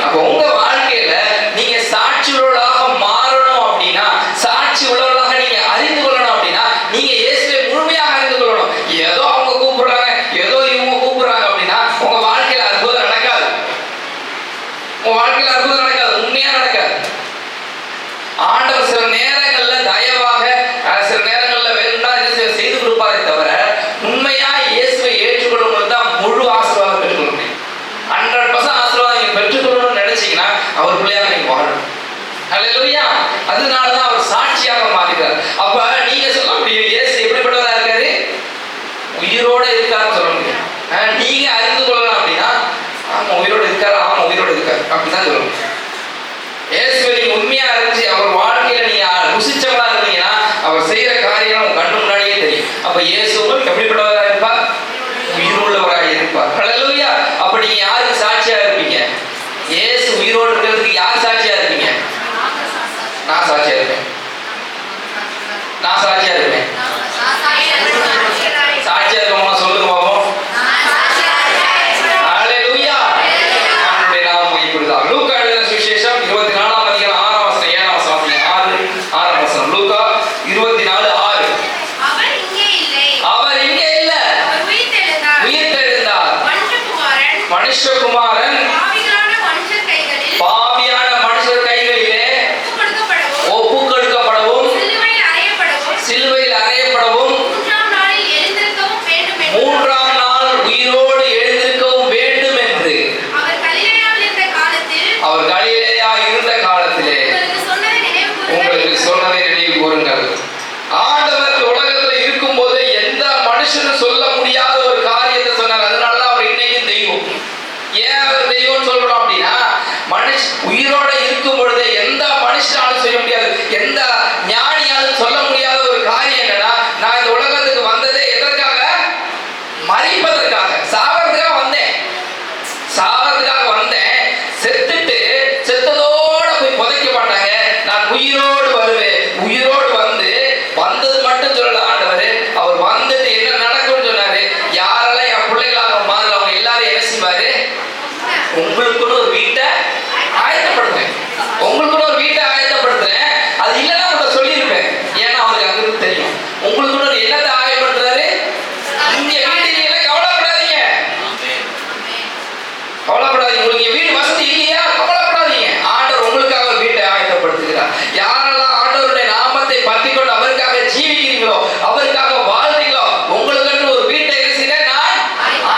A: அப்ப உங்க வாழ்க்கையில நீங்க சாட்சி உள்ளவர்களாக மாறணும் அப்படின்னா, சாட்சி உள்ளவர்களாக நீங்க அறிந்து கொள்ளணும் அப்படின்னா நீங்க இயேசுவை முழுமையாக அறிந்து கொள்ளணும். ஏதோ அவங்க கூப்பிடுறாங்க, ஏதோ இவங்க கூப்பிடுறாங்க அப்படின்னா உங்க வாழ்க்கையில அற்புதம் நடக்காது. உங்க வாழ்க்கையில அற்புதம் நடக்காது, உண்மையா நடக்காது. ஆண்டவர் சில நேரங்கள்ல தயவாக சில நேரங்கள்ல வேணும்னா செய்து கொடுப்பாரே தவிர உண்மையா இயேசுவை ஏற்றுக்கொள்ளும்போது தான் முழு ஆசீர்வாதம் பெற்றுக்கொள்ள முடியும். 100% ஆசீர்வாதம் நீங்க பெற்றுக்கொள்ளணும்னு நினைச்சீங்கன்னா அவர் பிள்ளையாக நீங்க வாழணும். ஹல்லேலூயா. அதனாலதான் அவர் சாட்சியாக மாறுகிறார். அப்ப நீங்க சொல்ல முடியும் இயேசு எப்படிப்பட்டவரா இருக்காரு, உயிரோட இருக்காருன்னு சொல்ல முடியும். நீங்க அறிந்து கொள்ளலாம் அப்படின்னா ஆமா உயிரோடு இருக்காரு, ஆமா உயிரோடு இருக்காரு அப்படிதான் சொல்ல முடியும். இயேசுவை நீங்க உண்மையா அறிஞ்சு அவர் வாழ்க்கையில நீங்க ருசிச்சவங்களா இருந்தீங்கன்னா அவர் செய்யற காரியம் உங்க கண்ணு முன்னாடியே தெரியும். அப்ப இயேசு உங்களுக்கு எப்படிப்பட்டவராக இருப்பார், உயிருள்ளவராக இருப்பார். ஹல்லேலூயா. அப்ப நீங்க யாருக்கு சாட்சியா இருப்பீங்க? இயேசு உயிரோடு இருக்கிறதுக்கு யார் சாட்சியா இருப்பீங்க? நான் சாட்சியா இருப்பேன். நான் சாட்சியா இருப்பேன். சாட்சியா இருக்கவங்க சொல்லுங்க பாப்போம். ஹல்லேலூயா. ஆண்டவருடைய நாமம் மகிமைப்படுவதாக. லூக்கா எழுதின சுவிசேஷம் 24ஆம் அதிகாரம் 6ஆம் வசனம் 7ஆம் வசனம் 6ஆம் வசனம். லூக்கா 24:6. அவர் இங்கே இல்லை, உயிர்த்தெழுந்தார். மனுஷகுமாரன் பாவியான மனுஷர் கைகளிலே ஒப்புக் கொடுக்கப்படவும் சிலுவையில் அறையப்படவும் 3ஆம் நாள் உயிரோடு எழுந்திருக்கவும் வேண்டும் என்று அவர் கலிலேயா இருந்த காலத்திலே உங்களுக்கு சொன்னதை நினைவு கூறுங்கள். ஆண்டவர் உலகத்துல இருக்கும் போது எந்த மனுஷனும் சொல்ல முடியாத ஒரு காரியத்தை சொன்னார். அதனாலதான் அவர் இன்னைக்கு தெய்வம். ஏன் அவர் தெய்வம் சொல்றோம் அப்படின்னா உயிரோட இருக்கும் பொழுது எந்த மனுஷனாலும் செய்ய முடியாது, எந்த ஞானியாலும் சொல்ல முடியாத ஒரு காரியம் என்னன்னா நான் இந்த உலகத்துக்கு வந்ததே எதற்காக, மரிப்பதற்காக, சாவறதுக்காக வந்தேன். சாவறதுக்காக வந்தேன். செத்துட்டு செத்ததோட போய் புதைக்க மாட்டாங்க, நான் உயிரோடு வருவேன். உயிரோடு வந்தது மட்டும் சொல்லல ஆண்டவர், அவர் வந்துட்டு என்ன நடக்கும்னு சொன்னாரு. யாரெல்லாம் என் பிள்ளைகளாக மாறல அவங்க எல்லாரும் என்ன செய்வாரு, உங்களுக்குன்னு ஒரு வீட்டை ஆயத்தப்படுத்துறேன், உங்களுக்குன்னு ஒரு வீட்டை ஆயத்தப்படுத்துறேன். அது இல்லைன்னா உங்கள்கிட்ட சொல்லியிருப்பேன். ஏன்னா அவருக்கு அங்கிருந்து தெரியும் உங்களுக்குன்னு ஒரு என்னத்தை ஆயப்படுத்துறாரு. இங்க வீடு இல்லையா, கவலைப்படாதீங்க, கவலைப்படாதீங்க. உங்களுக்கு வீடு வசதி இல்லையா, கவலைப்படாதீங்க. ஆண்டவர் உங்களுக்காக ஒரு வீட்டை ஆயத்தப்படுத்துகிறார். யாரெல்லாம் ஆண்டவருடைய நாமத்தை பற்றிக் கொண்டு அவருக்காக ஜீவிக்கிறீங்களோ, அவருக்காக வாழ்றீங்களோ, உங்களுக்கு ஒரு வீட்டை நான்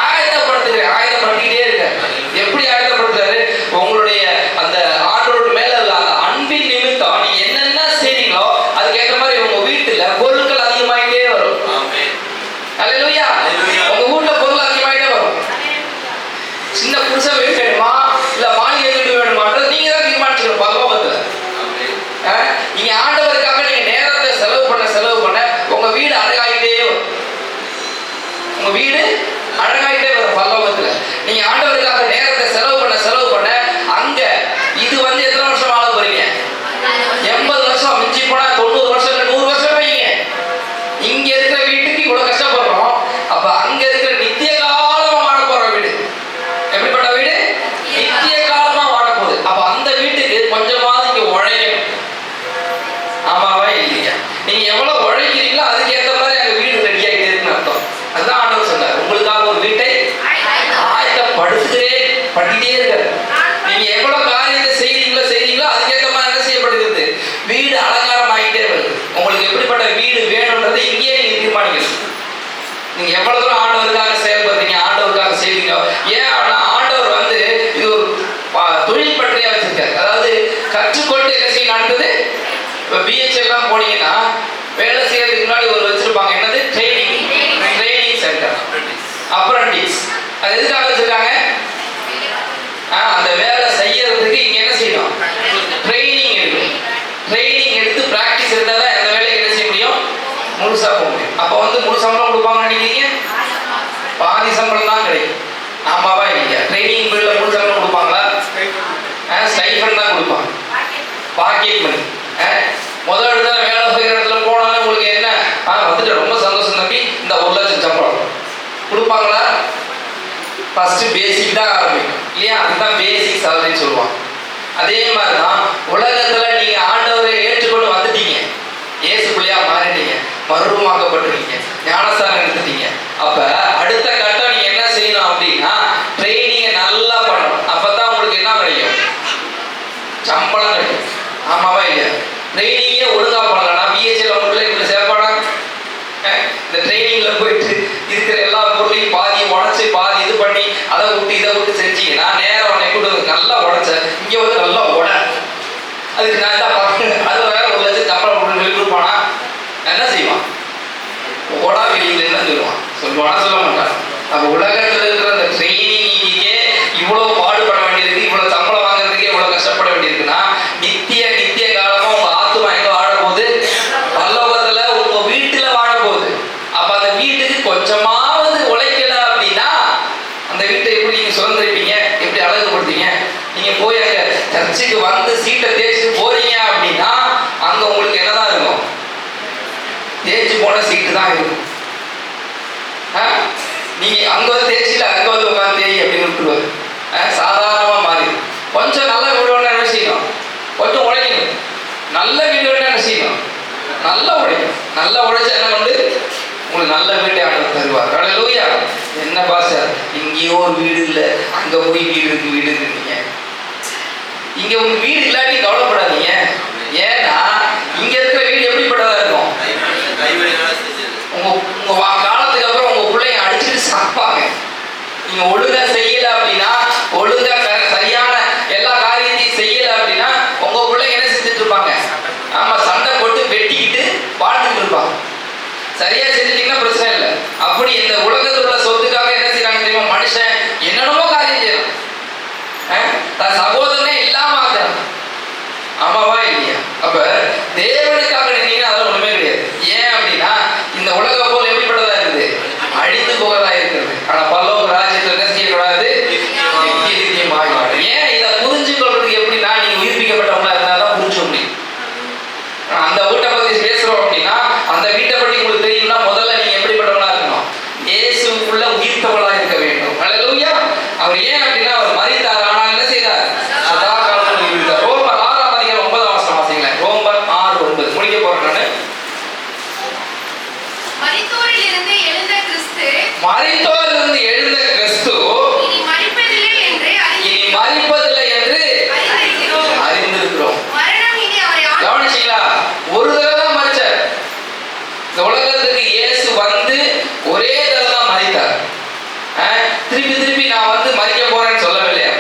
A: ஆயத்தப்படுத்துகிறேன். ஆயத்தப்படுத்திக்கிட்டே இருக்கேன். எப்படி ஆயத்தப்படுத்துறாரு, உங்களுடைய அந்த ஆண்டவரோட மேல உள்ள அந்த அன்பின் நிமித்தம் நீங்க என்னென்ன செய்றீங்களோ அதுக்கேற்ற மாதிரி உங்க வீட்டுல பொருட்கள் அதிகமாயிட்டே வரும். ஹல்லேலூயா. உங்க வீட்டுல பொருள் அதிகமாயிட்டே வரும். சின்ன புதுசா வீடு வேணுமா இல்ல மாளிகை வீடு வேணுமான்றது நீங்க தான் தீர்மானிச்சுக்கணும். பரலோகத்துல நீங்க ஆண்டவருக்காக நீங்க நேரத்தை செலவு பண்ண உங்க வீடு அழகாயிட்டே வரும். உங்க வீடு அழகாயிட்டே வரும் பரலோகத்துல. நீங்க ஆண்டவருக்காக நேரத்தை செலவு பண்ண அங்க இது எத்தனை வருஷம் வாழ போறீங்க? 80 வருஷம், மிஞ்சி போனா 90 வருஷம், 100 வருஷம் வைங்க. இங்க இருக்கிற வீட்டுக்கு இவ்வளவு கஷ்டப்படுறோம். அப்ப அங்க இருக்கிற நித்திய காலமா வாழ போற வீடு எப்படிப்பட்ட வீடு? நித்திய காலமா வாழ போகுது. அப்ப அந்த வீட்டுக்கு கொஞ்சமாவது இங்க உழைக்கணும். ஆமாவா இல்லையா? நீங்க எவ்வளவு உழைக்கிறீங்களோ அதுக்கு ஏற்ற மாதிரி அங்க வீடு ரெடி ஆகிட்டே இருக்குன்னு அர்த்தம். அதுதான் ஆண்டவர் சொன்னார், உங்களுக்காக ஒரு வீட்டை ஆயத்தப்படுத்திட்டே இருக்காரு. நீ நீங்க எவ்வளவு காரியத்தை செய்றீங்களோ அதுக்கேற்ற மாதிரி என்ன செய்யப்படுகிறது? வீடு அலங்காரம் ஆகிட்டே வருது. உங்களுக்கு எப்படிப்பட்ட வீடு வேணும்ன்றது இங்கேயே நீங்க தீர்மானிக்கணும். நீங்க எவ்வளவு தூரம் ஆண்டவருக்காக செயல்படுறீங்க, ஆண்டவருக்காக செய்வீங்க. ஏன் ஆண்டவர் வந்து இது ஒரு தொழில் பற்றியா வச்சிருக்காரு. அதாவது கற்றுக்கொண்டு என்ன செய்ய நடந்தது. இப்போ பிஹெச் எல்லாம் போனீங்கன்னா வேலை செய்யறதுக்கு முன்னாடி ஒரு வச்சிருப்பாங்க, என்னது? Training centre, apprentice. அது எதுக்காக வச்சிருக்காங்க? அந்த வேலை செய்யறதுக்கு இங்க என்ன செய்யணும்? ட்ரைனிங் எடுக்கணும். ட்ரைனிங் எடுத்து பிராக்டிஸ் இருந்தால் தான் அந்த வேலையை என்ன செய்ய முடியும்? முழுசா போக முடியும். அப்போ வந்து முழு சம்பளம் கொடுப்பாங்கன்னு நினைக்கிறீங்க? பாதி சம்பளம் தான் கிடைக்கும். ஆமாவா இல்லையா? ட்ரைனிங் பீரியட்ல முழு சம்பளம் கொடுப்பாங்களா? ஸ்டைஃபன் தான் கொடுப்பாங்க, பாக்கெட் மணி. முதல் இடத்துல வேலை செய்கிற இடத்துல போனாலும் உங்களுக்கு என்ன வந்துட்டு ரொம்ப சந்தோஷம் தம்பி, இந்த 1 லட்சம் சம்பளம் கொடுப்பாங்களா? ஃபர்ஸ்ட் பேசிக் தான் ஆரம்பிக்கும் இல்லையா? அதுதான் பேசிக் சேலரின்னு சொல்லுவாங்க. அதே மாதிரி தான் உலகத்துல நீங்க ஆண்டவரை ஏற்றுக்கொண்டு வந்துட்டீங்க, இயேசு பிள்ளையா மாறிட்டீங்க, மறுரூபமாக்கப்பட்டிருக்கீங்க, ஞானஸ்தானம் எடுத்துட்டீங்க. அப்ப அடுத்த கட்டம் நீங்க என்ன செய்யணும் அப்படின்னா ட்ரைனிங்கை நல்லா பண்ணணும். அப்பதான் உங்களுக்கு என்ன கிடைக்கும்? சம்பளம் கிடைக்கும். ஆமாவா இல்லையா? ட்ரைனிங்கே ஒழுங்கா பண்ணலாம். பிஹெச்எல் உள்ள இப்படி சேர்ப்பாடா? இந்த ட்ரைனிங்ல போயிட்டு இருக்கிற எல்லா பொருளையும் பாதி உடச்சு பாதி இது பண்ணி அதை விட்டு இதை விட்டு செஞ்சீங்கன்னா நேரம் உடனே கூட நல்லா உடைச்ச இங்க வந்து நல்லா உட அதுக்கு நான் தான் அது வேற 1 லட்சம் சம்பளம் கொடுப்பானா? என்ன செய்வான்? ஓடா வெளியில என்ன சொல்லுவானா? சொல்ல மாட்டான். அப்ப உலகத்துல இருக்கிற அந்த ட்ரைனிங்கே இவ்வளவு பாடுபட வேண்டியிருக்கு, இவ்வளவு சம்பளம் வாங்குறதுக்கே இவ்வளவு கஷ்டப்பட வேண்டியிருக்குன்னா நித்திய காலமா உங்க ஆத்துமா எங்க வாழ போகுது? பரலோகத்துல உங்க வீட்டுல வாழ போகுது. அப்ப அந்த வீட்டுக்கு கொஞ்சமாவது உழைக்கல அப்படின்னா அந்த வீட்டை எப்படி நீங்க சுதந்திரிப்பீங்க? எப்படி அழகுபடுத்தீங்க? நீங்க போய் அங்க சர்ச்சுக்கு வந்து சீட்டை தேய்ச்சிட்டு போறீங்க அப்படின்னா அங்க உங்களுக்கு என்னதான் இருக்கும்? தேய்ச்சி போன சீட்டு தான் இருக்கும். நீங்க அங்க வந்து தேய்ச்சிட்டு அங்க வந்து உட்காந்து தேய் அப்படின்னு விட்டுருவாரு. சாதாரணமா மாறி கொஞ்சம் நல்ல வீடு என்ன செய்யணும்? கொஞ்சம் உழைக்கணும். நல்ல வீடு என்ன செய்யணும்? நல்லா உழைக்கணும். நல்லா உழைச்சா என்ன வந்து உங்களுக்கு நல்ல வீட்டை ஆண்டவர் தருவார். ஹல்லேலூயா. என்ன பாஸ்டர் இங்கேயோ ஒரு வீடு இல்லை, அங்க போய் வீடு இருக்குங்க. இங்க உங்க வீடு இல்லாட்டி கவலைப்படாதீங்க. ஏன்னா இங்க இருக்கிற வீடு எப்படிப்பட்டதா இருக்கும்? உங்க காலத்துக்கு அப்புறம் உங்க பிள்ளைங்க அடிச்சுட்டு சாப்பாங்க. நீங்க ஒழுங்கா செய்யல அப்படின்னா, ஒழுங்கா சரியான எல்லா காரியத்தையும் செய்யல அப்படின்னா உங்க பிள்ளைங்க என்ன செஞ்சுட்டு இருப்பாங்க? ஆமா, சண்டை போட்டு வெட்டிக்கிட்டு வாழ்ந்துட்டு இருப்பாங்க. சரியா செஞ்சுட்டீங்கன்னா பிரச்சனை இல்லை. அப்படி இந்த உலகத்தில் உள்ள சொத்துக்காக என்ன செய்யறாங்க தெரியுமா? மனுஷன் என்னென்னமோ காரியம் செய்யறான், தன் சகோதரனே இல்லாம ஆக்குறான். ஆமாவா இல்லையா? அப்ப தேவனுக்காக நின்னீங்கன்னா அதெல்லாம் ஒண்ணுமே கிடையாது. ஏன் அப்படின்னா இந்த உலக போல் எப்படிப்பட்டதா இருக்குது? அழிந்து போகிறதா இருக்கிறது. ஆனா பரலோக ராஜ்யத்தில் என்ன செய்யக்கூடாது? நித்தியமாய் வாழ. ஏன் இதை புரிஞ்சு கொள்றதுக்கு எப்படின்னா நீங்க உயிர்ப்பிக்கப்பட்டவங்களா இருந்தாதான் புரிஞ்சு முடியும். அந்த வீட்டை பத்தி பேசுறோம் அப்படின்னா அந்த வீட்டை பற்றி உங்களுக்கு தெரியும்னா முதல்ல நீங்க எப்படிப்பட்டவங்களா இருக்கணும்? இயேசுக்குள்ள உயிர்த்தவளா இருக்க வேண்டும். ஹல்லேலூயா. அவர் ஏன் அப்படின்னா அவர் மரித்தார், ஆனால் என்ன செய்தார்? சதா காலமும் உயிர்த்தார். ரோமர் 6ஆம் அதிகாரம் 9ஆம் வசனம் வாசிங்களேன். ரோமர் 6:9 முடிக்க போறேன் நானு.
B: மரித்தோரிலிருந்து எழுந்த கிறிஸ்து இனி மரிப்பதில்லை என்று அறிந்திருக்கிறோம். மரணம் இனி அவரை
A: கவனிச்சீங்களா? ஒரு தடவை தான் மரிச்சார். இந்த உலகத்துக்கு இயேசு வந்து ஒரே தடவை தான் மரித்தார். திருப்பி நான் வந்து மரிக்க போறேன்னு சொல்லவில்லையா?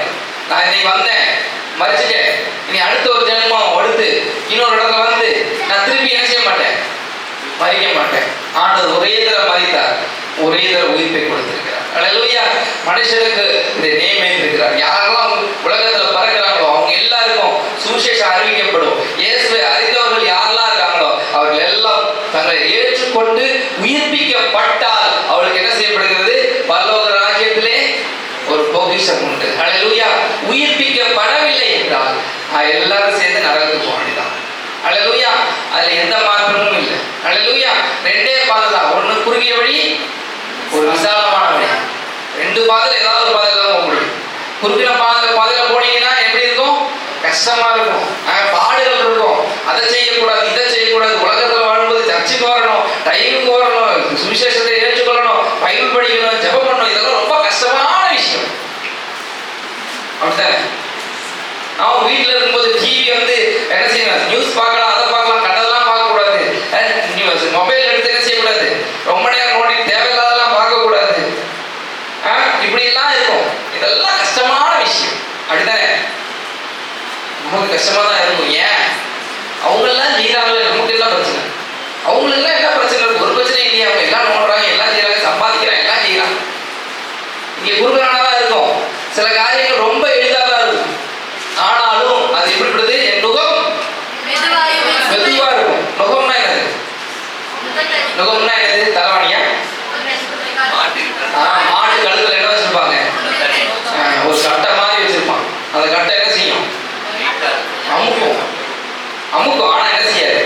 A: நான் இன்னைக்கு வந்தேன், மரிச்சுட்டேன், இனி அடுத்த ஒரு ஜென்மம் எடுத்து இன்னொரு இடத்துல வந்து நான் திருப்பி என்ன செய்ய மாட்டேன்? மரிக்க மாட்டேன். ஆண்டவர் ஒரே தடவை மரித்தார், ஒரே தடவை உயிர்ப்பை கொடுத்திருக்கிறார். ஹல்லேலூயா. மனுஷனுக்கு இதை நியமித்திருக்கிறார். யாரெல்லாம் உலகத்துல பறக்கிறாங்களோ அவங்க எல்லாருக்கும் சுவிசேஷம் அறிவிக்கப்படும். இயேசுவை அறிந்தவர்கள் யாரெல்லாம் இருக்காங்களோ அவர்கள் எல்லாம் தங்களை ஏற்றுக்கொண்டு உயிர்ப்பிக்கப்பட்டால் அவளுக்கு என்ன செய்யப்படுகிறது? பரலோக ராஜ்யத்திலே ஒரு பொக்கிஷம் உண்டு. ஹல்லேலூயா. உயிர்ப்பிக்கப்படவில்லை என்றால் எல்லாரும் சேர்ந்து நரகத்துக்கு போக வேண்டியதான். ஹல்லேலூயா. அதுல எந்த மாற்றமும் இல்லை. ஹல்லேலூயா. 2 பாதை தான். ஒண்ணு குறுகிய வழி, ஒரு விசாலமான வழி. 2 பாதையில ஏதாவது ஒரு பாதையில தான் போக முடியும். குறுகின பாதையில போனீங்கன்னா எப்படி இருக்கும்? கஷ்டமா இருக்கும், பாடுகள் இருக்கும். அதை செய்யக்கூடாது, இதை செய்யக்கூடாது. உலகத்துல வாழும்போது சர்ச்சுக்கு வரணும், டைமுக்கு வரணும், சுவிசேஷத்தை ஏற்றுக்கொள்ளணும், பைபிள் படிக்கணும், ஜெபம் பண்ணணும். இதெல்லாம் ரொம்ப கஷ்டமான விஷயம். அப்படித்தானே? கஷ்டமா தான் இருக்கும். ஏன் அவங்கெல்லாம் செய்யறாங்களே, நமக்கு என்ன பிரச்சனை? அவங்களுக்குலாம் என்ன பிரச்சனை இருக்கு? ஒரு பிரச்சனை இல்லையா? அவங்க எல்லாம் நோடுறாங்க, எல்லாம் செய்யறாங்க, சம்பாதிக்கிறாங்க, எல்லாம் செய்யறாங்க. இங்க குறுகலானா தான் இருக்கும். சில காரியங்கள் ரொம்ப எளிதாக தான் இருக்கும். ஆனாலும் அது எப்படிப்படுது? என் நுகம் மெதுவா இருக்கும். நுகம்னா என்னது? நுகம்னா என்னது? தலைவாணியா? மாட்டு கழுத்துல என்ன வச்சிருப்பாங்க? ஒரு கட்டை மாதிரி வச்சிருப்பான். அந்த கட்டை என்ன செய்யும்? அமுக்கும். அமுக்கும். ஆனா என்ன செய்யாது?